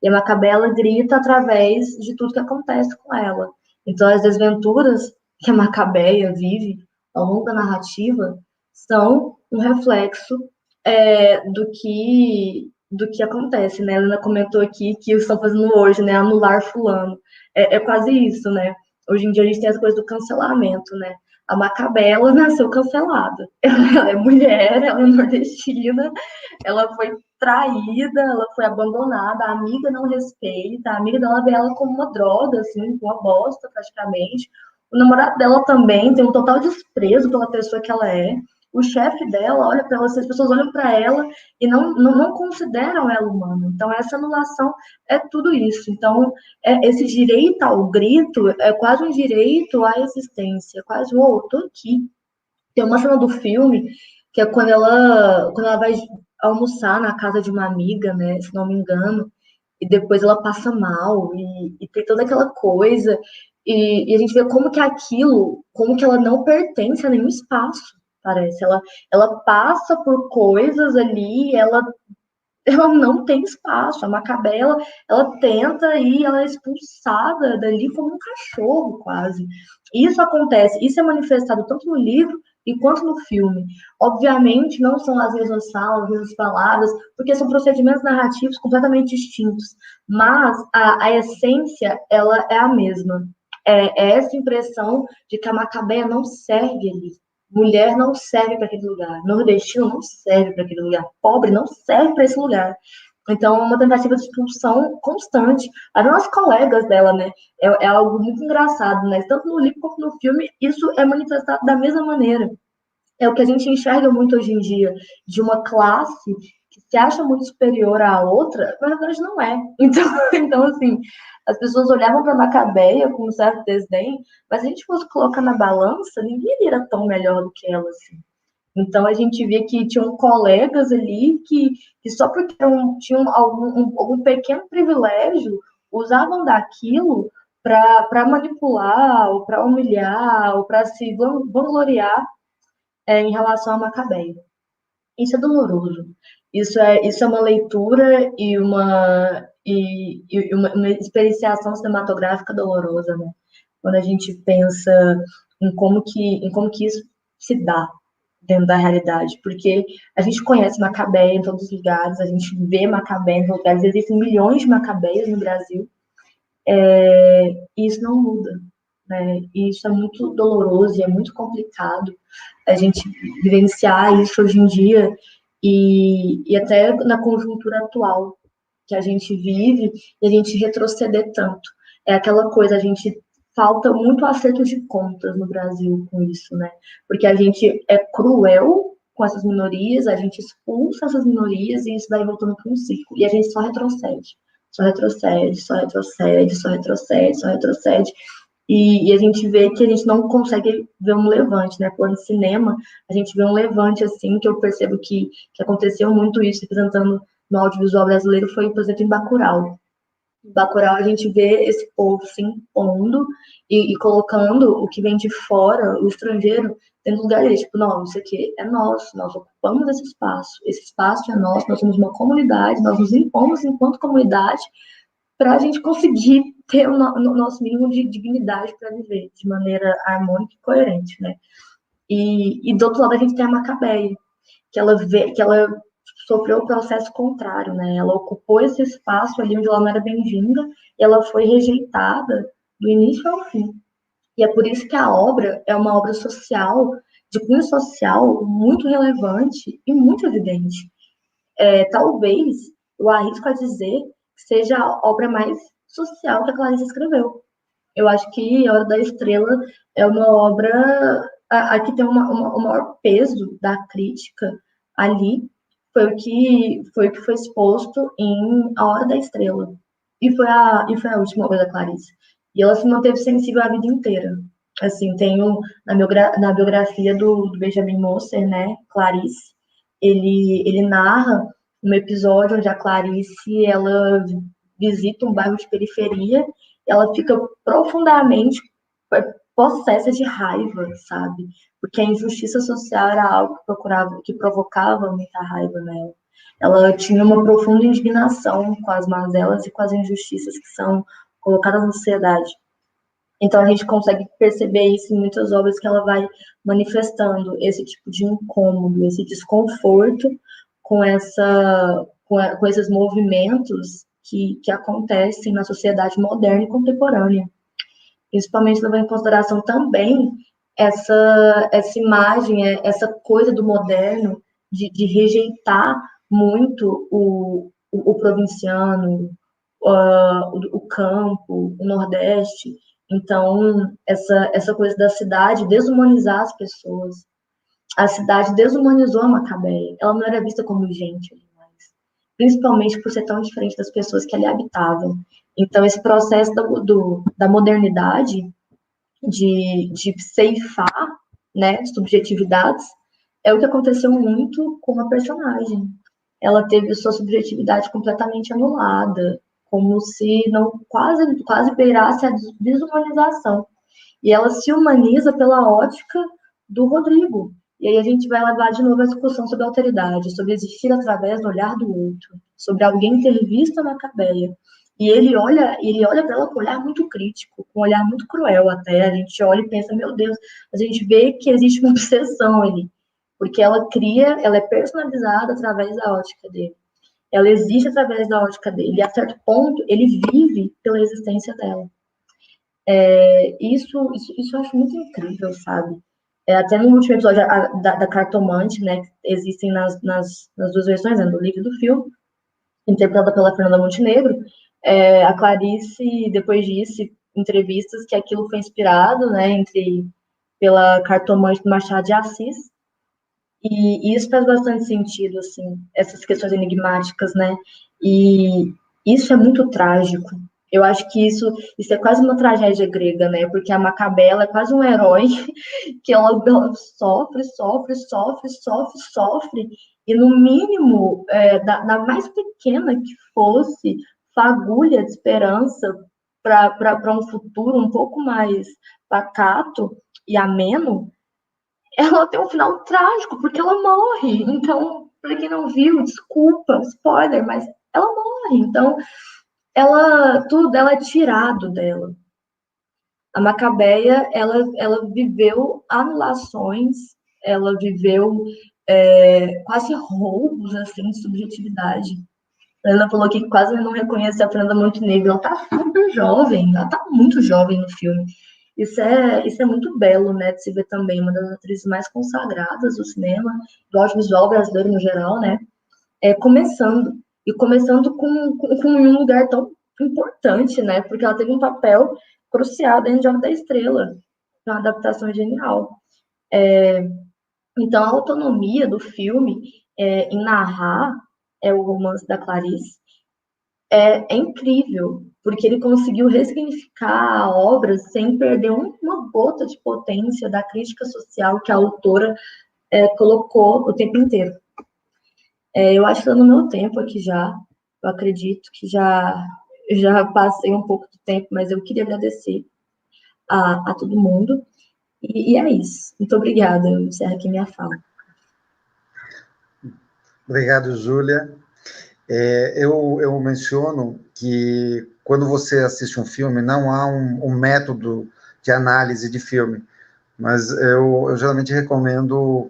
E a Macabeia, ela grita através de tudo que acontece com ela. Então, as desventuras que a Macabeia vive ao longo da narrativa são um reflexo do que acontece, né? A Helena comentou aqui que estão fazendo hoje, né? Anular fulano. É quase isso, né? Hoje em dia a gente tem as coisas do cancelamento, né? A Macabeia, ela nasceu cancelada. Ela é mulher, ela é nordestina, ela foi traída, ela foi abandonada, a amiga não respeita, a amiga dela vê ela como uma droga, assim, uma bosta praticamente. O namorado dela também tem um total desprezo pela pessoa que ela é. O chefe dela olha para ela, as pessoas olham para ela e não consideram ela humana. Então, essa anulação é tudo isso. Então, esse direito ao grito é quase um direito à existência, quase, tô aqui. Tem uma cena do filme que é quando ela vai almoçar na casa de uma amiga, né, se não me engano, e depois ela passa mal, e tem toda aquela coisa, e a gente vê como que aquilo, como que ela não pertence a nenhum espaço, parece. Ela passa por coisas ali, ela não tem espaço. A Macabeia, ela tenta e ela é expulsada dali como um cachorro, quase. Isso acontece, isso é manifestado tanto no livro e quanto no filme. Obviamente, não são as mesmas falas, as mesmas palavras, porque são procedimentos narrativos completamente distintos. Mas a essência, ela é a mesma. É essa impressão de que a Macabeia não serve ali. Mulher não serve para aquele lugar. Nordestino não serve para aquele lugar. Pobre não serve para esse lugar. Então, é uma tentativa de expulsão constante. As nossas colegas dela, né? É algo muito engraçado, né? Tanto no livro quanto no filme, isso é manifestado da mesma maneira. É o que a gente enxerga muito hoje em dia, de uma classe que se acha muito superior à outra, mas na verdade não é. Então assim, as pessoas olhavam para Macabeia com um certo desdém, mas se a gente fosse colocar na balança, ninguém era tão melhor do que ela, assim. Então a gente via que tinham colegas ali que só porque tinham algum pequeno privilégio, usavam daquilo para manipular, ou para humilhar, ou para se vangloriar em relação a Macabeia. Isso é doloroso. Isso é uma leitura e uma experienciação cinematográfica dolorosa, né? Quando a gente pensa em como que isso se dá dentro da realidade, porque a gente conhece Macabeia em todos os lugares, a gente vê Macabeia em todos os lugares, existem milhões de Macabeias no Brasil, e isso não muda, né? E isso é muito doloroso e é muito complicado a gente vivenciar isso hoje em dia e até na conjuntura atual que a gente vive e a gente retroceder tanto. é aquela coisa, a gente falta muito acerto de contas no Brasil com isso, né? Porque a gente é cruel com essas minorias, a gente expulsa essas minorias e isso vai voltando para um ciclo. E a gente só retrocede, só retrocede, só retrocede, só retrocede, só retrocede. E a gente vê que a gente não consegue ver um levante, né? Por no cinema, a gente vê um levante, assim, que eu percebo que aconteceu muito isso, representando no audiovisual brasileiro, foi, por exemplo, em Bacurau. Em Bacurau, a gente vê esse povo se impondo e colocando o que vem de fora, o estrangeiro, dentro do lugar dele. Tipo, não, isso aqui é nosso, nós ocupamos esse espaço é nosso, nós somos uma comunidade, nós nos impomos enquanto comunidade para a gente conseguir ter o nosso mínimo de dignidade para viver de maneira harmônica e coerente, né? E do outro lado a gente tem a Macabeia, que ela sofreu o processo contrário, né? Ela ocupou esse espaço ali onde ela não era bem-vinda e ela foi rejeitada do início ao fim. E é por isso que a obra é uma obra social, de cunho social, muito relevante e muito evidente. Talvez, eu arrisco a dizer, que seja a obra mais social que a Clarice escreveu. Eu acho que A Hora da Estrela é uma obra a que tem o maior peso da crítica ali, foi o que foi exposto em A Hora da Estrela. E foi a última obra da Clarice. E ela se manteve sensível a vida inteira. Assim, tenho na biografia do Benjamin Moser, né, Clarice, ele narra um episódio onde a Clarice, ela visita um bairro de periferia, ela fica profundamente possessa de raiva, sabe? Porque a injustiça social era algo que provocava muita raiva nela. Ela tinha uma profunda indignação com as mazelas e com as injustiças que são colocadas na sociedade. Então a gente consegue perceber isso em muitas obras que ela vai manifestando esse tipo de incômodo, esse desconforto com esses movimentos que acontecem na sociedade moderna e contemporânea. Principalmente levando em consideração também essa imagem, essa coisa do moderno de rejeitar muito o provinciano, o campo, o Nordeste. Então, essa coisa da cidade desumanizar as pessoas. A cidade desumanizou a Macabeia. Ela não era vista como gente mais, principalmente por ser tão diferente das pessoas que ali habitavam. Então, esse processo da modernidade, de ceifar, né, subjetividades, é o que aconteceu muito com a personagem. Ela teve sua subjetividade completamente anulada, como se não quase beirasse a desumanização. E ela se humaniza pela ótica do Rodrigo. E aí a gente vai levar de novo a discussão sobre a alteridade, sobre existir através do olhar do outro, sobre alguém ter visto a Macabeia. E ele olha para ela com um olhar muito crítico, com um olhar muito cruel até. A gente olha e pensa, meu Deus, a gente vê que existe uma obsessão ali. Porque ela é personalizada através da ótica dele. Ela existe através da ótica dele. E a certo ponto, ele vive pela existência dela. Isso eu acho muito incrível, sabe? Até no último episódio da Cartomante, né, que existem nas duas versões, né, do livro e do filme, interpretada pela Fernanda Montenegro, a Clarice, depois disso, entrevistas que aquilo foi inspirado, né, pela Cartomante do Machado de Assis, e isso faz bastante sentido, assim, essas questões enigmáticas, né, e isso é muito trágico. Eu acho que isso é quase uma tragédia grega, né, porque a Macabela é quase um herói que ela sofre, e no mínimo, da mais pequena que fosse, fagulha de esperança para um futuro um pouco mais pacato e ameno, ela tem um final trágico, porque ela morre. Então, para quem não viu, desculpa, spoiler, mas ela morre. Então, tudo dela é tirado dela. A Macabeia, ela viveu anulações, ela viveu quase roubos, assim, de subjetividade. Ela falou que quase não reconhece a Fernanda Montenegro. Ela tá super jovem, ela tá muito jovem no filme. Isso é muito belo, né, de se ver também, uma das atrizes mais consagradas do cinema, do audiovisual brasileiro no geral, né, começando com um lugar tão importante, né? Porque ela teve um papel crucial dentro de Jogo da Estrela, uma adaptação genial. Então, a autonomia do filme em narrar o romance da Clarice é incrível, porque ele conseguiu ressignificar a obra sem perder uma gota de potência da crítica social que a autora colocou o tempo inteiro. Eu acho que estou no meu tempo aqui já, eu acredito que já passei um pouco do tempo, mas eu queria agradecer a todo mundo, e é isso. Muito obrigada, eu encerro aqui minha fala. Obrigado, Júlia. Eu menciono que quando você assiste um filme, não há um método de análise de filme, mas eu geralmente recomendo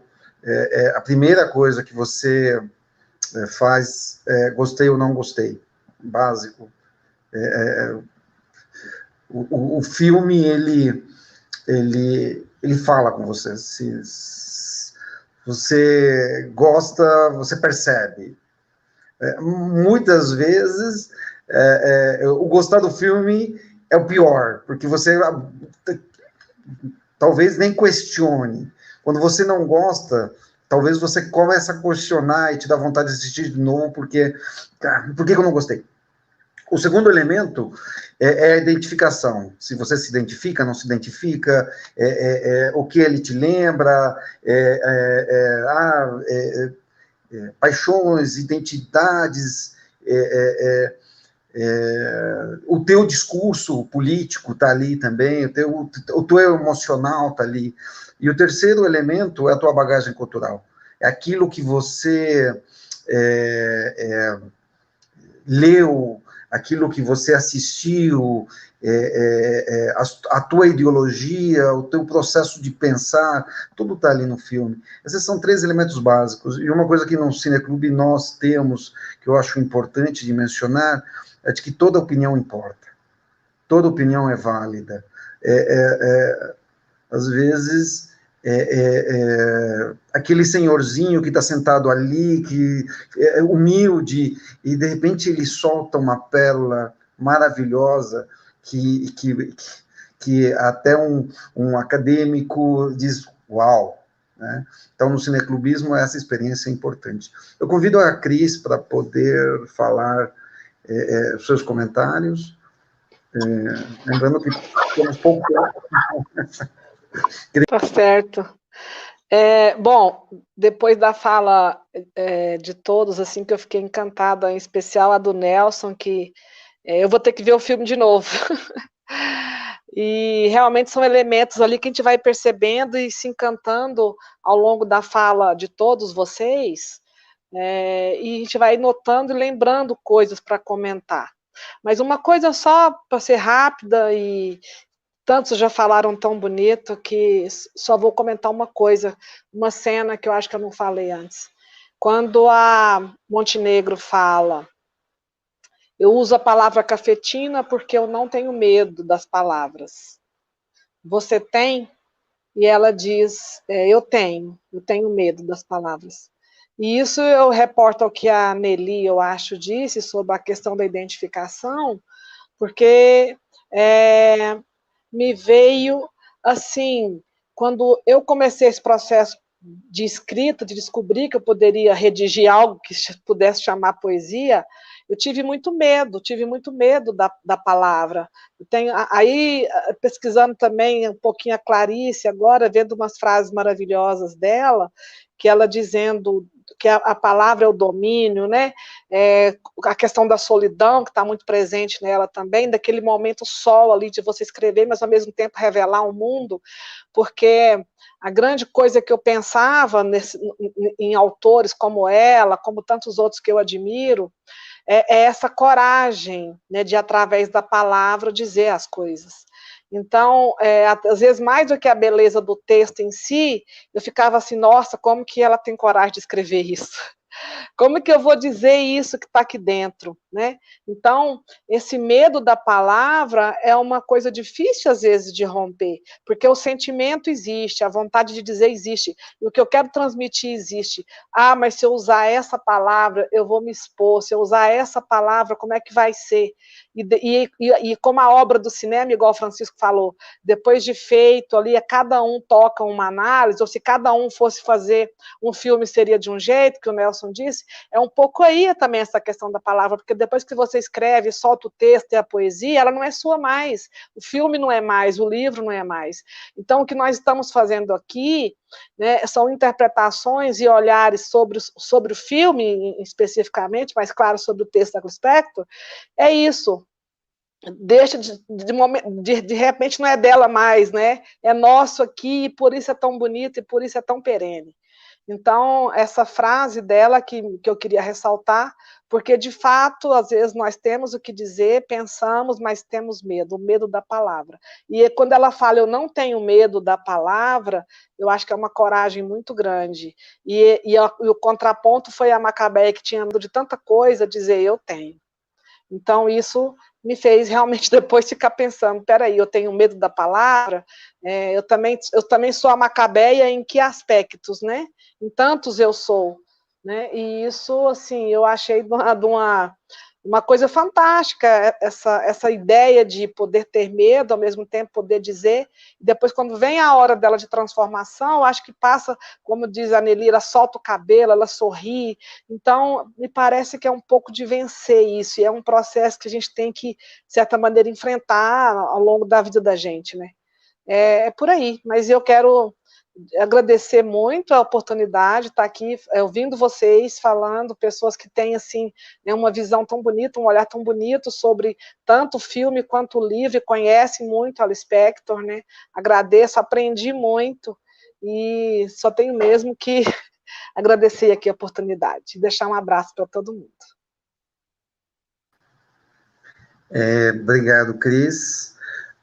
a primeira coisa que você faz, gostei ou não gostei, básico. O filme, ele fala com você. Se você gosta, você percebe. Muitas vezes, o gostar do filme é o pior, porque você talvez nem questione. Quando você não gosta, talvez você comece a questionar e te dá vontade de assistir de novo, porque por que eu não gostei? O segundo elemento é a identificação. Se você se identifica, não se identifica, o que ele te lembra, paixões, identidades, o teu discurso político está ali também, o teu emocional está ali. E o terceiro elemento é a tua bagagem cultural. É aquilo que você leu, aquilo que você assistiu, a tua ideologia, o teu processo de pensar, tudo está ali no filme. Esses são 3 elementos básicos. E uma coisa que no Cineclube nós temos, que eu acho importante de mencionar, é de que toda opinião importa. Toda opinião é válida. Às vezes, aquele senhorzinho que está sentado ali, que é humilde, e de repente ele solta uma pérola maravilhosa que até um acadêmico diz, uau, né? Então, no cineclubismo, essa experiência é importante. Eu convido a Cris para poder falar seus comentários, lembrando que temos pouco tempo. Tá certo. Bom, depois da fala de todos, assim, que eu fiquei encantada, em especial a do Nelson, que eu vou ter que ver o filme de novo. E realmente são elementos ali que a gente vai percebendo e se encantando ao longo da fala de todos vocês, e a gente vai notando e lembrando coisas para comentar. Mas uma coisa só para ser rápida, e tantos já falaram tão bonito, que só vou comentar uma coisa, uma cena que eu acho que eu não falei antes. Quando a Montenegro fala, eu uso a palavra cafetina porque eu não tenho medo das palavras. Você tem? E ela diz, eu tenho medo das palavras. E isso eu reporto ao que a Nelly, eu acho, disse sobre a questão da identificação, porque me veio, assim, quando eu comecei esse processo de escrita, de descobrir que eu poderia redigir algo que pudesse chamar poesia, eu tive muito medo da palavra. Eu tenho, aí, pesquisando também um pouquinho a Clarice, agora, vendo umas frases maravilhosas dela, que ela dizendo que a palavra é o domínio, né? A questão da solidão, que está muito presente nela também, daquele momento sol ali de você escrever, mas ao mesmo tempo revelar o mundo, porque a grande coisa que eu pensava em autores como ela, como tantos outros que eu admiro, é essa coragem, né, de, através da palavra, dizer as coisas. Então, às vezes, mais do que a beleza do texto em si, eu ficava assim, nossa, como que ela tem coragem de escrever isso? Como que eu vou dizer isso que está aqui dentro, né? Então, esse medo da palavra é uma coisa difícil, às vezes, de romper, porque o sentimento existe, a vontade de dizer existe, e o que eu quero transmitir existe. Ah, mas se eu usar essa palavra, eu vou me expor, se eu usar essa palavra, como é que vai ser? E como a obra do cinema, igual o Francisco falou, depois de feito ali, cada um toca uma análise, ou se cada um fosse fazer um filme seria de um jeito, que o Nelson disse, é um pouco aí também essa questão da palavra, porque depois que você escreve, solta o texto e a poesia, ela não é sua mais, o filme não é mais, o livro não é mais. Então, o que nós estamos fazendo aqui, né, são interpretações e olhares sobre o filme especificamente, mas claro, sobre o texto da Lispector, é isso. Deixa de repente não é dela mais, né? É nosso aqui, e por isso é tão bonito e por isso é tão perene. Então, essa frase dela que eu queria ressaltar, porque de fato, às vezes nós temos o que dizer, pensamos, mas temos medo, o medo da palavra. E quando ela fala, eu não tenho medo da palavra, eu acho que é uma coragem muito grande. E o contraponto foi a Macabeia, que tinha medo de tanta coisa, dizer, eu tenho. Então, isso me fez realmente depois ficar pensando, peraí, eu tenho medo da palavra, eu também sou a Macabeia em que aspectos, né? Em tantos eu sou, né? E isso, assim, eu achei de uma coisa fantástica, essa ideia de poder ter medo, ao mesmo tempo poder dizer, e depois quando vem a hora dela de transformação, eu acho que passa, como diz a Nelly, ela solta o cabelo, ela sorri, então me parece que é um pouco de vencer isso, e é um processo que a gente tem que, de certa maneira, enfrentar ao longo da vida da gente, né? É por aí, mas eu quero agradecer muito a oportunidade de estar aqui ouvindo vocês falando, pessoas que têm assim, né, uma visão tão bonita, um olhar tão bonito sobre tanto o filme quanto o livro, e conhecem muito a Lispector, né? Agradeço, aprendi muito e só tenho mesmo que agradecer aqui a oportunidade e deixar um abraço para todo mundo. Obrigado, Cris.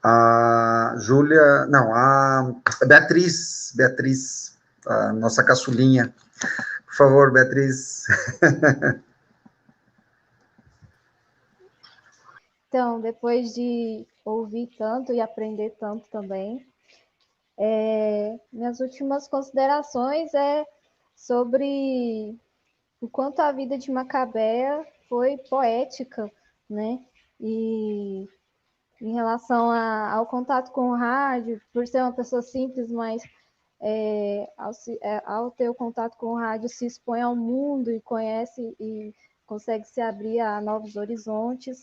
A Júlia, não, a Beatriz, a nossa caçulinha. Por favor, Beatriz. Então, depois de ouvir tanto e aprender tanto também, minhas últimas considerações é sobre o quanto a vida de Macabeia foi poética, né? E em relação ao contato com o rádio, por ser uma pessoa simples, mas ao ter o contato com o rádio, se expõe ao mundo e conhece e consegue se abrir a novos horizontes.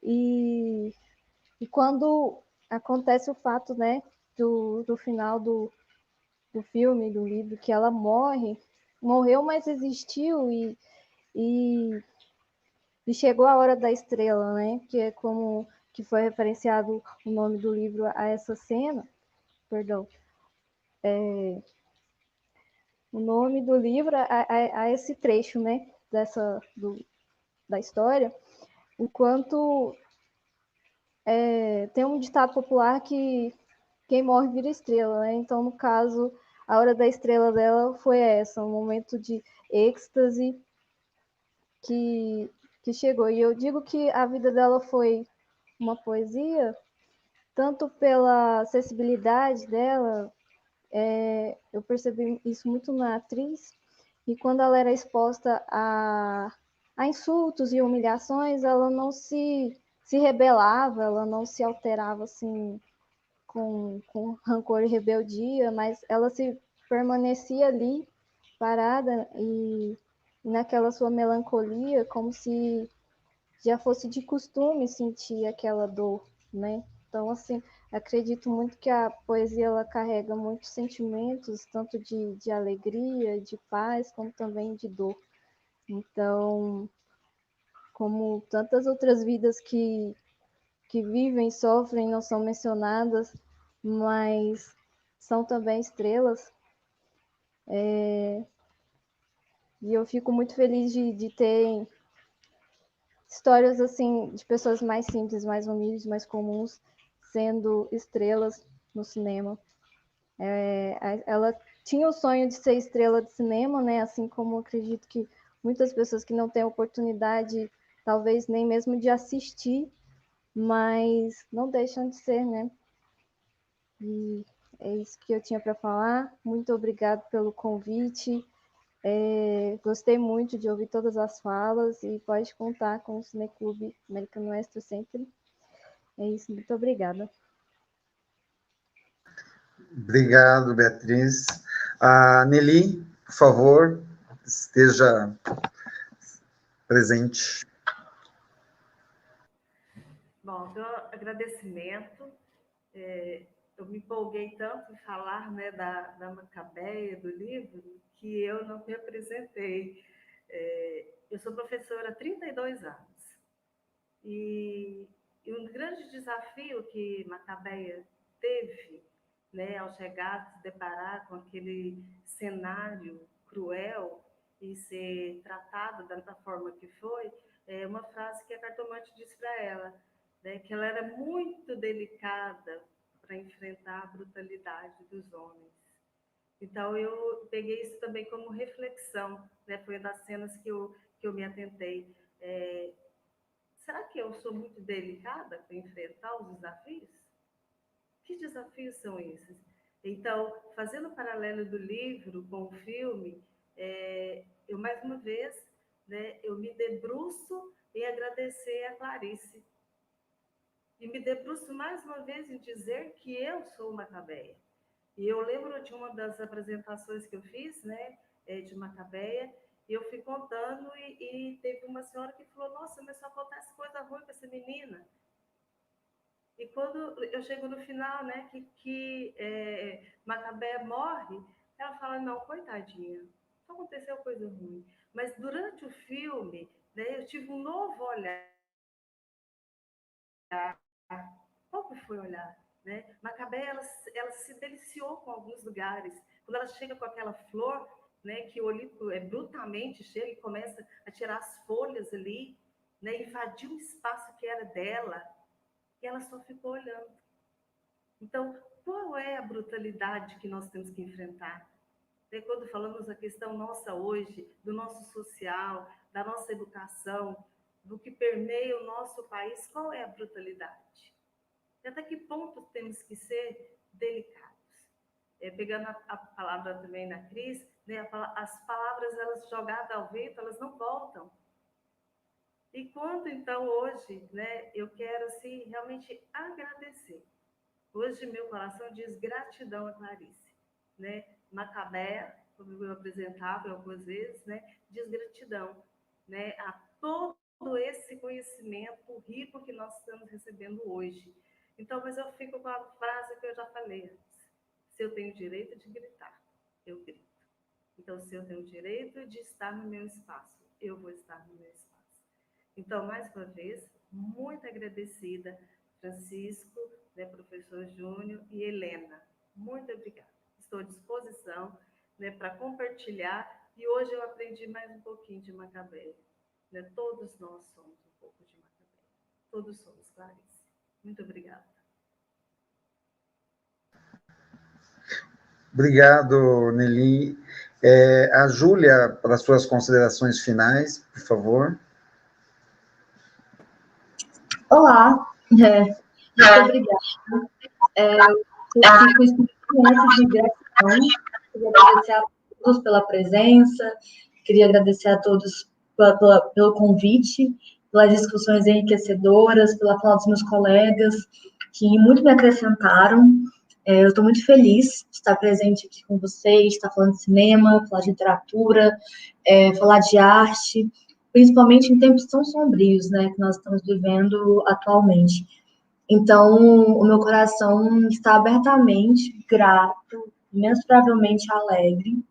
E quando acontece o fato, né, do final do filme, do livro, que ela morreu, mas existiu e chegou a hora da estrela, né, que é como que foi referenciado o nome do livro a essa cena, perdão, o nome do livro a esse trecho, né, da história, enquanto tem um ditado popular que quem morre vira estrela, né? Então, no caso, a hora da estrela dela foi essa, um momento de êxtase que chegou. E eu digo que a vida dela foi uma poesia, tanto pela acessibilidade dela, eu percebi isso muito na atriz, e quando ela era exposta a insultos e humilhações, ela não se rebelava, ela não se alterava assim com rancor e rebeldia, mas ela se permanecia ali parada e naquela sua melancolia, como se já fosse de costume sentir aquela dor, né? Então, assim, acredito muito que a poesia ela carrega muitos sentimentos, tanto de alegria, de paz, como também de dor. Então, como tantas outras vidas que vivem, sofrem, não são mencionadas, mas são também estrelas. E eu fico muito feliz de ter histórias assim de pessoas mais simples, mais humildes, mais comuns, sendo estrelas no cinema. Ela tinha o sonho de ser estrela de cinema, né? Assim como acredito que muitas pessoas que não têm oportunidade, talvez nem mesmo de assistir, mas não deixam de ser, né? E é isso que eu tinha para falar. Muito obrigado pelo convite. Gostei muito de ouvir todas as falas e pode contar com o Cineclube Americano Oeste sempre. É isso, muito obrigada. Obrigado, Beatriz. Nelly, por favor, esteja presente. Bom, então, agradecimento. Eu me empolguei tanto em falar, né, da Macabeia, do livro, que eu não me apresentei. Eu sou professora há 32 anos. E um grande desafio que Macabeia teve, né, ao chegar, se deparar com aquele cenário cruel e ser tratado da forma que foi, é uma frase que a cartomante disse para ela, né, que ela era muito delicada para enfrentar a brutalidade dos homens. Então, eu peguei isso também como reflexão, né, foi uma das cenas que eu me atentei. Será que eu sou muito delicada para enfrentar os desafios? Que desafios são esses? Então, fazendo o paralelo do livro com o filme, eu mais uma vez, né, eu me debruço em agradecer a Clarice. E me debruço mais uma vez em dizer que eu sou Macabeia. E eu lembro de uma das apresentações que eu fiz, né, de Macabeia, e eu fui contando e teve uma senhora que falou, nossa, mas só acontece coisa ruim com essa menina. E quando eu chego no final, né, que Macabeia morre, ela fala, não, coitadinha, só aconteceu coisa ruim. Mas durante o filme, né, eu tive um novo olhar. Qual que foi o olhar? Né? Macabeia, ela se deliciou com alguns lugares. Quando ela chega com aquela flor, né, que o Olimpo brutalmente chega e começa a tirar as folhas ali, né, invadir um espaço que era dela, e ela só ficou olhando. Então, qual é a brutalidade que nós temos que enfrentar? E quando falamos da questão nossa hoje, do nosso social, da nossa educação, do que permeia o nosso país, qual é a brutalidade? E até que ponto temos que ser delicados? Pegando a palavra também na Cris, né, as palavras, elas jogadas ao vento, elas não voltam. E quando, então, hoje, né, eu quero, assim, realmente agradecer. Hoje, meu coração diz gratidão a Clarice, né? Macabeia, como eu apresentava algumas vezes, né, diz gratidão, né, a todo esse conhecimento rico que nós estamos recebendo hoje. Então, mas eu fico com a frase que eu já falei antes. Se eu tenho direito de gritar, eu grito. Então, se eu tenho direito de estar no meu espaço, eu vou estar no meu espaço. Então, mais uma vez, muito agradecida, Francisco, né, professor Júnior e Helena. Muito obrigada. Estou à disposição, né, para compartilhar. E hoje eu aprendi mais um pouquinho de Macabeia. Né? Todos nós somos um pouco de Macabeia. Todos somos, Clarice. Muito obrigada. Obrigado, Nelly. A Júlia, para as suas considerações finais, por favor. Olá, muito obrigada. Eu fico com de gratidão. Queria agradecer a todos pela presença, queria agradecer a todos pelo convite, pelas discussões enriquecedoras, pela fala dos meus colegas, que muito me acrescentaram. Eu estou muito feliz de estar presente aqui com vocês, estar falando de cinema, falar de literatura, falar de arte, principalmente em tempos tão sombrios, né, que nós estamos vivendo atualmente. Então, o meu coração está abertamente grato, imensuravelmente alegre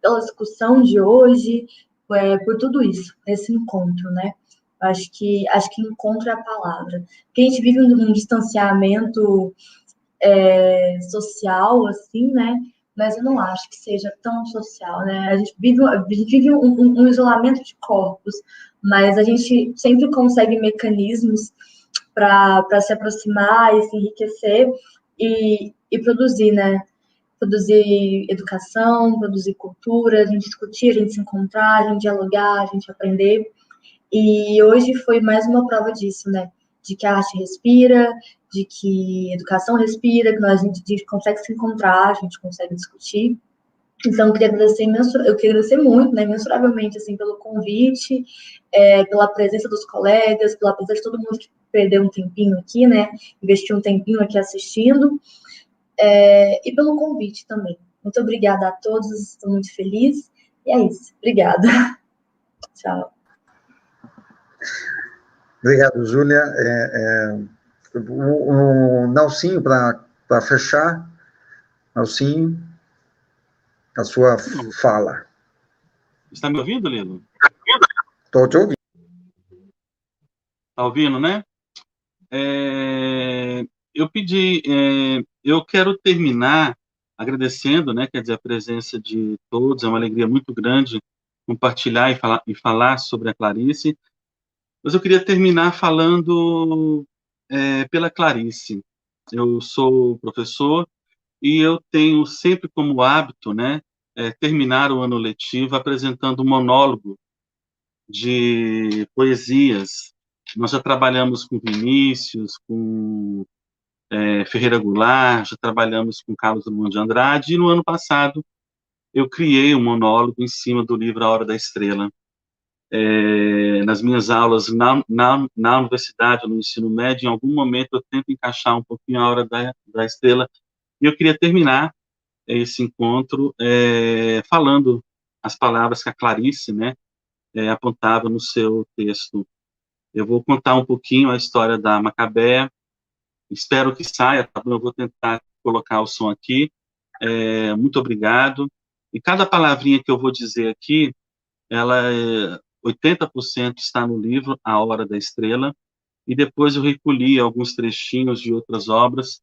pela discussão de hoje, por tudo isso, esse encontro, né? Acho que encontro é a palavra. Porque a gente vive um distanciamento social, assim, né? Mas eu não acho que seja tão social, né? A gente vive um isolamento de corpos, mas a gente sempre consegue mecanismos para se aproximar e se enriquecer e produzir, né? Produzir educação, produzir cultura, a gente discutir, a gente se encontrar, a gente dialogar, a gente aprender. E hoje foi mais uma prova disso, né? De que a arte respira, de que a educação respira, que a gente consegue se encontrar, a gente consegue discutir. Então, eu queria agradecer muito, né, imensuravelmente, assim, pelo convite, pela presença dos colegas, pela presença de todo mundo que perdeu um tempinho aqui, né, investiu um tempinho aqui assistindo, e pelo convite também. Muito obrigada a todos, estou muito feliz, e é isso. Obrigada. Tchau. Obrigado, Júlia. O Nelsinho, para fechar, Nelsinho, a sua fala. Está me ouvindo, Lilo? Estou te ouvindo. Está ouvindo, né? Eu quero terminar agradecendo, né, quer dizer, a presença de todos, é uma alegria muito grande compartilhar e falar sobre a Clarice, mas eu queria terminar falando pela Clarice. Eu sou professor e eu tenho sempre como hábito, né, terminar o ano letivo apresentando um monólogo de poesias. Nós já trabalhamos com Vinícius, com Ferreira Goulart, já trabalhamos com Carlos Drummond de Andrade, e no ano passado eu criei um monólogo em cima do livro A Hora da Estrela. Nas minhas aulas na universidade, no ensino médio, em algum momento eu tento encaixar um pouquinho A Hora da Estrela, e eu queria terminar esse encontro falando as palavras que a Clarice, né, apontava no seu texto. Eu vou contar um pouquinho a história da Macabea, espero que saia, tá bom? Eu vou tentar colocar o som aqui. Muito obrigado. E cada palavrinha que eu vou dizer aqui, ela 80% está no livro A Hora da Estrela, e depois eu recolhi alguns trechinhos de outras obras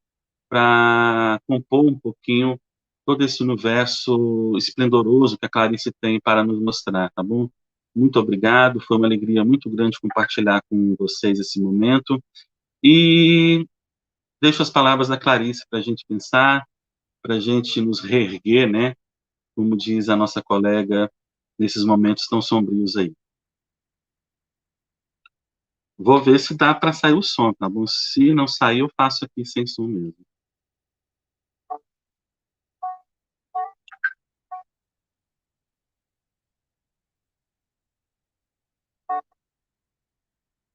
para compor um pouquinho todo esse universo esplendoroso que a Clarice tem para nos mostrar, tá bom? Muito obrigado, foi uma alegria muito grande compartilhar com vocês esse momento, e deixo as palavras da Clarice para a gente pensar, para a gente nos reerguer, né? Como diz a nossa colega, nesses momentos tão sombrios aí. Vou ver se dá para sair o som, tá bom? Se não sair, eu faço aqui sem som mesmo.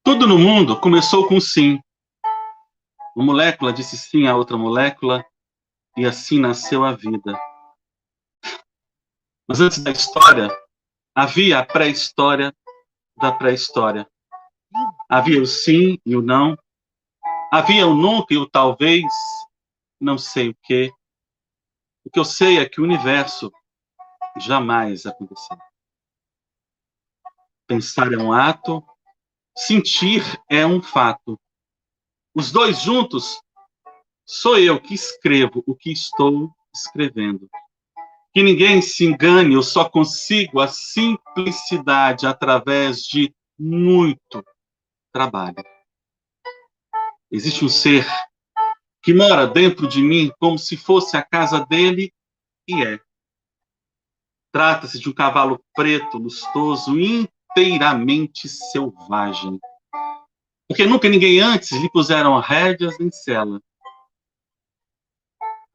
Tudo no mundo começou com sim. Uma molécula disse sim a outra molécula, e assim nasceu a vida. Mas antes da história, havia a pré-história da pré-história. Havia o sim e o não. Havia o nunca e o talvez, não sei o quê. O que eu sei é que o universo jamais aconteceu. Pensar é um ato, sentir é um fato. Os dois juntos, sou eu que escrevo o que estou escrevendo. Que ninguém se engane, eu só consigo a simplicidade através de muito trabalho. Existe um ser que mora dentro de mim como se fosse a casa dele, e é. Trata-se de um cavalo preto, lustoso, inteiramente selvagem. Porque nunca ninguém antes lhe puseram rédeas nem sela.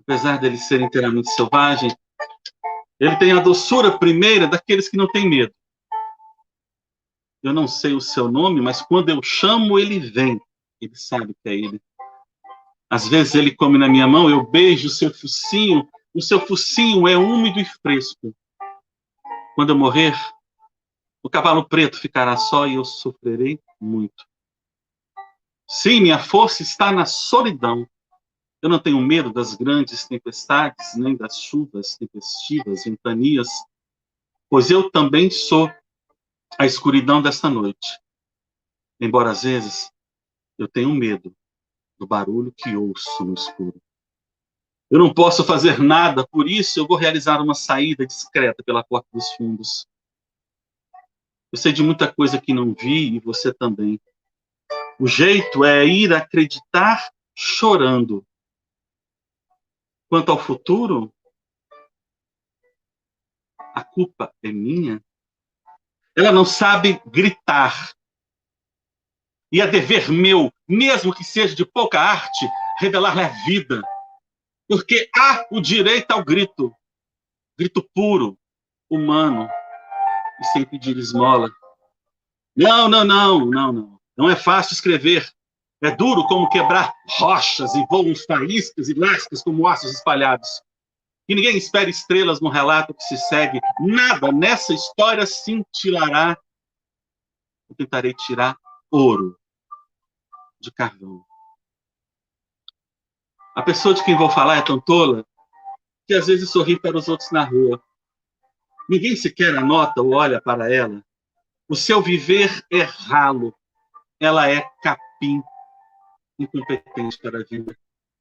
Apesar dele ser inteiramente selvagem, ele tem a doçura primeira daqueles que não têm medo. Eu não sei o seu nome, mas quando eu chamo, ele vem. Ele sabe que é ele. Às vezes ele come na minha mão, eu beijo o seu focinho. O seu focinho é úmido e fresco. Quando eu morrer, o cavalo preto ficará só e eu sofrerei muito. Sim, minha força está na solidão. Eu não tenho medo das grandes tempestades, nem das chuvas tempestivas, ventanias, pois eu também sou a escuridão desta noite. Embora às vezes eu tenha medo do barulho que ouço no escuro. Eu não posso fazer nada, por isso eu vou realizar uma saída discreta pela porta dos fundos. Eu sei de muita coisa que não vi e você também. O jeito é ir acreditar chorando. Quanto ao futuro, a culpa é minha. Ela não sabe gritar. E é dever meu, mesmo que seja de pouca arte, revelar-lhe a vida. Porque há o direito ao grito. grito puro, humano, e sem pedir esmola. Não, não, não, não, não. Não é fácil escrever. É duro como quebrar rochas e voam faíscas e lascas como ossos espalhados. E ninguém espera estrelas no relato que se segue. Nada nessa história cintilará. Eu tentarei tirar ouro de carvão. A pessoa de quem vou falar é tão tola que às vezes sorri para os outros na rua. Ninguém sequer anota ou olha para ela. O seu viver é ralo. Ela é capim, incompetente para a vida.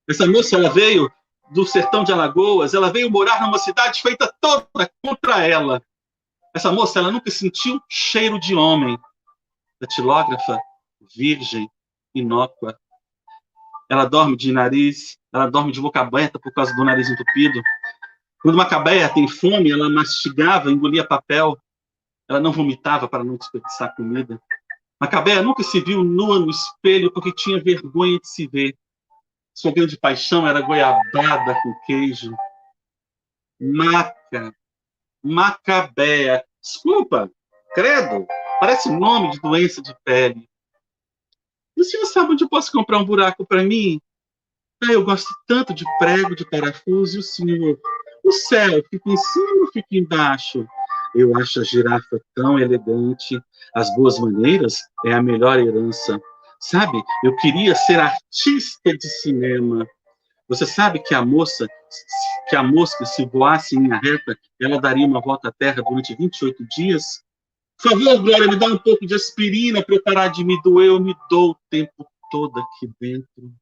Essa moça, ela veio do sertão de Alagoas, ela veio morar numa cidade feita toda contra ela. Essa moça, ela nunca sentiu cheiro de homem. Datilógrafa, virgem, inócua. Ela dorme de nariz, ela dorme de boca aberta por causa do nariz entupido. Quando uma cabeia tem fome, ela mastigava, engolia papel. Ela não vomitava para não desperdiçar comida. Macabeia nunca se viu nua no espelho porque tinha vergonha de se ver. Sua grande paixão era goiabada com queijo. Macabeia. Desculpa, credo, parece nome de doença de pele. E o senhor sabe onde eu posso comprar um buraco para mim? Ah, eu gosto tanto de prego, de parafuso, e o senhor? O céu fica em cima ou fica embaixo? Eu acho a girafa tão elegante. As boas maneiras é a melhor herança. Sabe, eu queria ser artista de cinema. Você sabe que a mosca, se voasse em linha reta, ela daria uma volta à Terra durante 28 dias? Por favor, Glória, me dá um pouco de aspirina para eu parar de me doer. Eu me dou o tempo todo aqui dentro.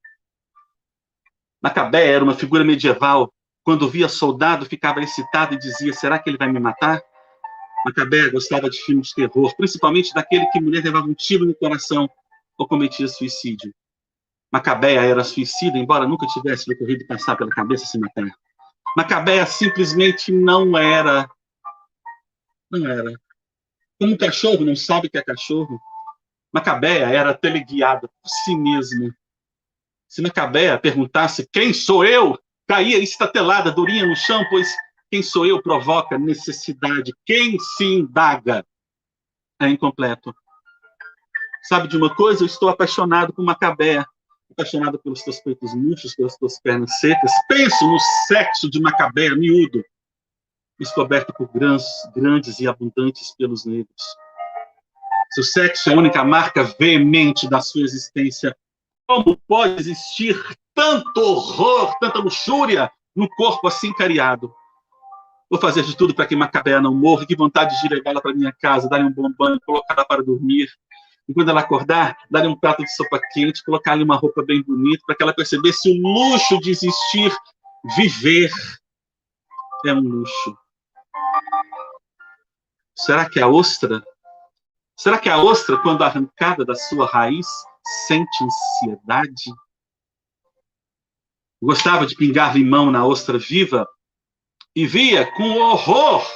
Macabeia era uma figura medieval. Quando via soldado, ficava excitado e dizia: será que ele vai me matar? Macabeia gostava de filmes de terror, principalmente daquele que a mulher levava um tiro no coração ou cometia suicídio. Macabeia era suicida, embora nunca tivesse lhe ocorrido passar pela cabeça se matar. Macabeia simplesmente não era. Não era. Como um cachorro não sabe que é cachorro, Macabeia era teleguiada por si mesma. Se Macabeia perguntasse quem sou eu, caía estatelada, durinha no chão, pois quem sou eu provoca necessidade. Quem se indaga é incompleto. Sabe de uma coisa? Eu estou apaixonado por Macabeia. Apaixonado pelos teus peitos murchos, pelas tuas pernas secas. Penso no sexo de Macabeia, miúdo, descoberto por grandes e abundantes pelos negros. Seu sexo é a única marca veemente da sua existência. Como pode existir tanto horror, tanta luxúria no corpo assim cariado? Vou fazer de tudo para que Macabeia não morra. Que vontade de levá-la para minha casa, dar-lhe um bom banho, colocá-la para dormir. E quando ela acordar, dar-lhe um prato de sopa quente, colocar-lhe uma roupa bem bonita, para que ela percebesse o luxo de existir. Viver é um luxo. Será que a ostra, quando arrancada da sua raiz, sente ansiedade? Gostava de pingar limão na ostra viva e via com horror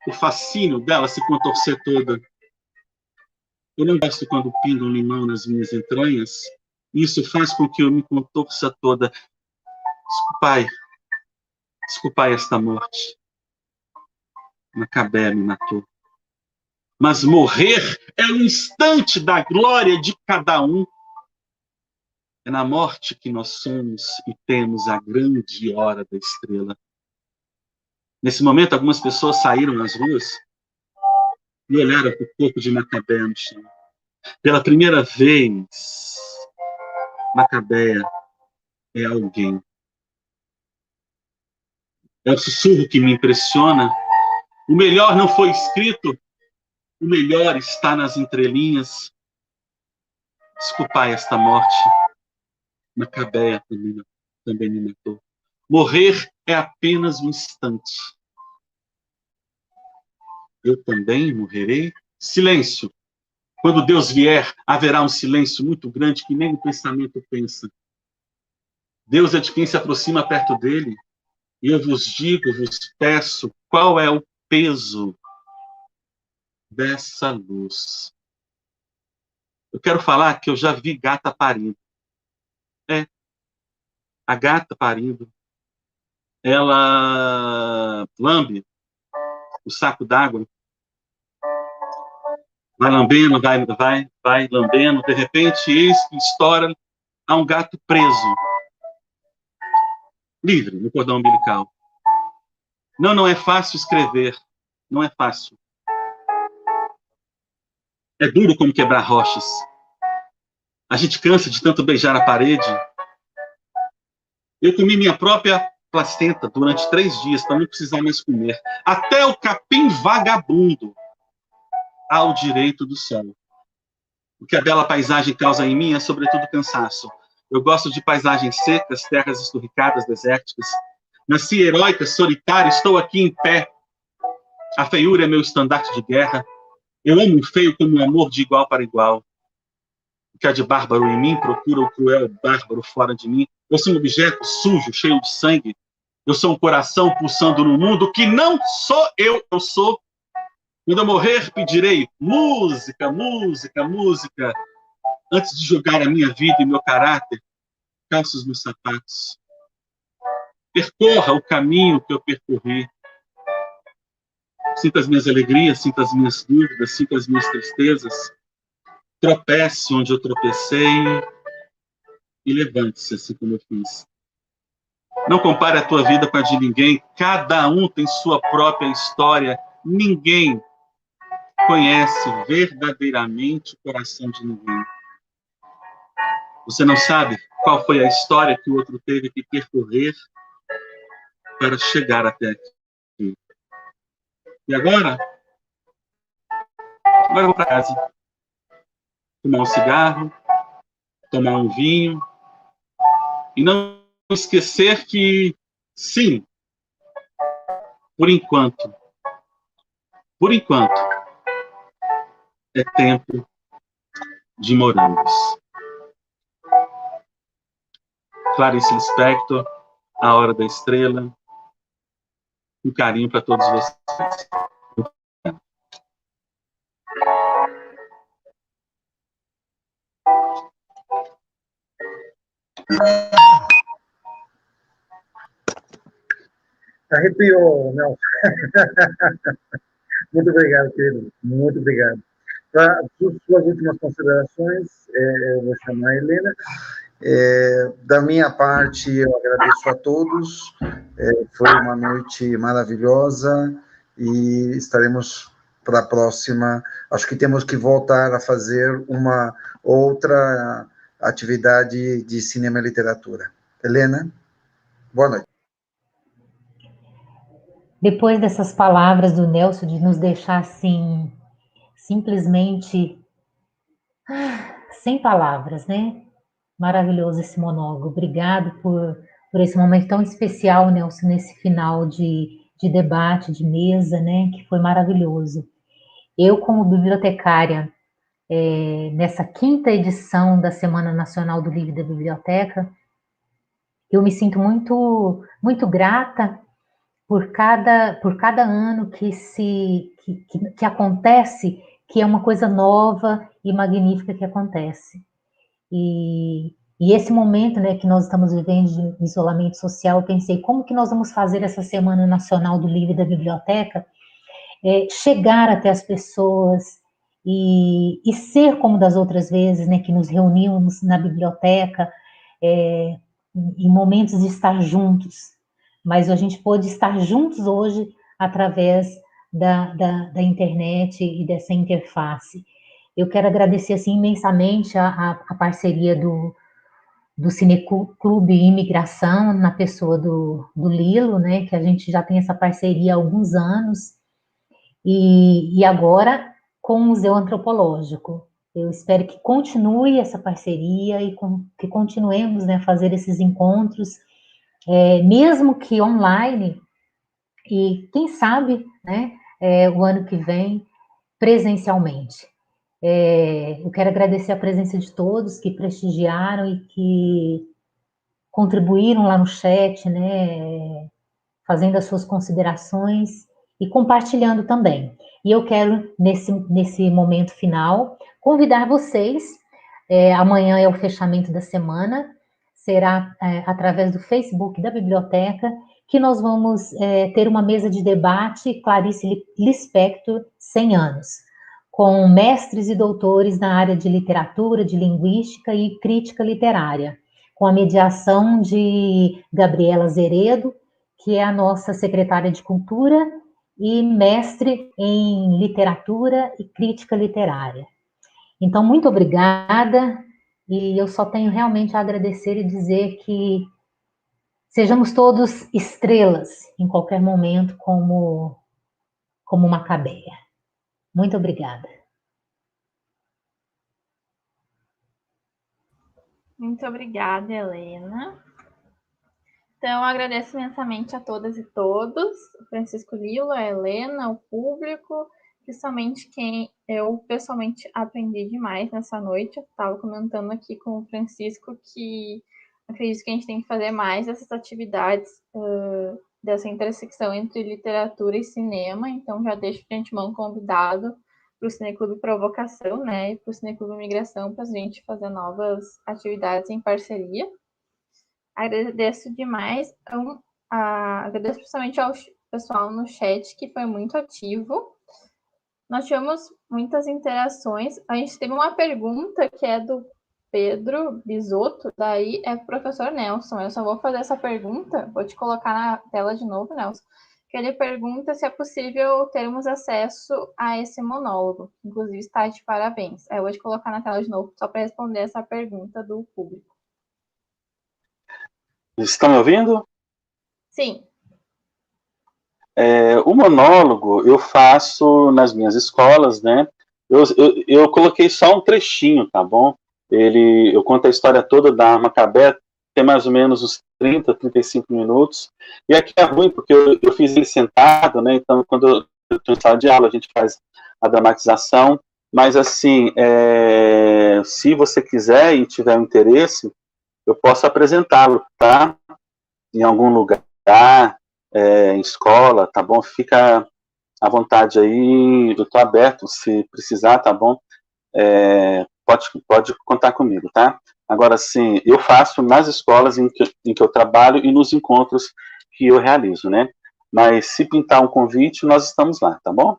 o fascínio dela se contorcer toda. Eu não gosto quando pingam limão nas minhas entranhas. Isso faz com que eu me contorça toda. Desculpai esta morte. Macabeia me matou. Mas morrer é um instante da glória de cada um. É na morte que nós somos e temos a grande hora da estrela. Nesse momento, algumas pessoas saíram às ruas e olharam para o corpo de Macabeia no chão. Pela primeira vez, Macabeia é alguém. É o sussurro que me impressiona. O melhor não foi escrito, o melhor está nas entrelinhas. Desculpai esta morte. Macabeia também me matou. Morrer é apenas um instante. Eu também morrerei? Silêncio. Quando Deus vier, haverá um silêncio muito grande que nem o pensamento pensa. Deus é de quem se aproxima perto dele. E eu vos digo, vos peço, qual é o peso dessa luz? Eu quero falar que eu já vi gata parindo. A gata parindo, ela lambe o saco d'água. Vai lambendo, vai lambendo. De repente, eis que estoura, há um gato preso, livre, no cordão umbilical. Não é fácil escrever. Não é fácil. É duro como quebrar rochas. A gente cansa de tanto beijar a parede. Eu comi minha própria placenta durante 3 dias para não precisar mais comer. Até o capim vagabundo há o direito do sol. O que a bela paisagem causa em mim é, sobretudo, cansaço. Eu gosto de paisagens secas, terras esturricadas, desérticas. Nasci heróica, solitária, estou aqui em pé. A feiura é meu estandarte de guerra. Eu amo o feio como um amor de igual para igual. O que há de bárbaro em mim procura o cruel bárbaro fora de mim. Eu sou um objeto sujo, cheio de sangue. Eu sou um coração pulsando no mundo que não sou eu sou. Quando eu morrer, pedirei música, música, música. Antes de julgar a minha vida e meu caráter, calço os meus sapatos. Percorra o caminho que eu percorri. Sinta as minhas alegrias, sinta as minhas dúvidas, sinta as minhas tristezas. Tropece onde eu tropecei e levante-se assim como eu fiz. Não compare a tua vida com a de ninguém. Cada um tem sua própria história. Ninguém conhece verdadeiramente o coração de ninguém. Você não sabe qual foi a história que o outro teve que percorrer para chegar até aqui. E agora eu vou para casa. Tomar um cigarro, tomar um vinho e não esquecer que, sim, por enquanto, é tempo de morangos. Clarice Lispector, A Hora da Estrela. Um carinho para todos vocês. Arrepiou, Nelson. Muito obrigado, querido. Muito obrigado. Para suas últimas considerações, eu vou chamar a Helena. Da minha parte, eu agradeço a todos. Foi uma noite maravilhosa e estaremos para a próxima. Acho que temos que voltar a fazer uma outra atividade de cinema e literatura. Helena, boa noite. Depois dessas palavras do Nelson, de nos deixar assim, simplesmente sem palavras, né? Maravilhoso esse monólogo. Obrigado por esse momento tão especial, Nelson, nesse final de debate, de mesa, né? Que foi maravilhoso. Eu, como bibliotecária, nessa 5ª edição da Semana Nacional do Livro e da Biblioteca, eu me sinto muito, muito grata por cada ano que acontece, que é uma coisa nova e magnífica que acontece. E esse momento, né, que nós estamos vivendo de isolamento social, eu pensei, como que nós vamos fazer essa Semana Nacional do Livro e da Biblioteca chegar até as pessoas e ser como das outras vezes, né, que nos reuníamos na biblioteca em momentos de estar juntos, mas a gente pôde estar juntos hoje através da internet e dessa interface. Eu quero agradecer assim, imensamente a parceria do Cineclube Imigração, na pessoa do Lilo, né, que a gente já tem essa parceria há alguns anos, e agora com o Museu Antropológico. Eu espero que continue essa parceria e que continuemos, né, a fazer esses encontros, mesmo que online, e quem sabe, né, o ano que vem, presencialmente. Eu quero agradecer a presença de todos que prestigiaram e que contribuíram lá no chat, né, fazendo as suas considerações e compartilhando também. E eu quero, nesse momento final, convidar vocês, amanhã é o fechamento da semana, será através do Facebook da biblioteca, que nós vamos ter uma mesa de debate Clarice Lispector, 100 anos, com mestres e doutores na área de literatura, de linguística e crítica literária, com a mediação de Gabriela Zeredo, que é a nossa secretária de Cultura e mestre em literatura e crítica literária. Então, muito obrigada, e eu só tenho realmente a agradecer e dizer que sejamos todos estrelas em qualquer momento, como Macabeia. Muito obrigada. Muito obrigada, Helena. Então, agradeço imensamente a todas e todos, o Francisco Lilo, a Helena, o público, principalmente quem eu pessoalmente aprendi demais nessa noite. Eu estava comentando aqui com o Francisco que acredito que a gente tem que fazer mais essas atividades dessa intersecção entre literatura e cinema, então já deixo de antemão convidado para o Cineclube Provocação, né, e para o Cineclube Migração, para a gente fazer novas atividades em parceria. Agradeço demais, agradeço principalmente ao pessoal no chat, que foi muito ativo. Nós tivemos muitas interações. A gente teve uma pergunta que é do Pedro Bisotto, daí é o professor Nelson. Eu só vou fazer essa pergunta, vou te colocar na tela de novo, Nelson. Que ele pergunta se é possível termos acesso a esse monólogo. Inclusive, está de parabéns. Eu vou te colocar na tela de novo, só para responder essa pergunta do público. Estão me ouvindo? Sim. O monólogo eu faço nas minhas escolas, né? Eu coloquei só um trechinho, tá bom? Eu conto a história toda da Macabé, tem mais ou menos uns 30, 35 minutos. E aqui é ruim, porque eu fiz ele sentado, né? Então, quando eu estou em sala de aula, a gente faz a dramatização. Mas, assim, se você quiser e tiver interesse, eu posso apresentá-lo, tá? Em algum lugar, em escola, tá bom? Fica à vontade aí, eu tô aberto, se precisar, tá bom? Pode contar comigo, tá? Agora, sim, eu faço nas escolas em que eu trabalho e nos encontros que eu realizo, né? Mas se pintar um convite, nós estamos lá, tá bom?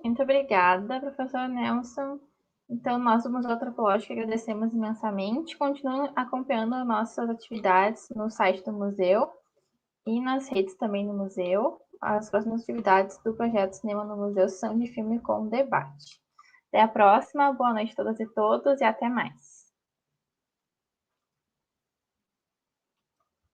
Muito obrigada, professor Nelson. Então, nós do Museu Antropológico agradecemos imensamente. Continuem acompanhando nossas atividades no site do museu e nas redes também do museu. As próximas atividades do projeto Cinema no Museu são de filme com debate. Até a próxima, boa noite a todas e todos e até mais.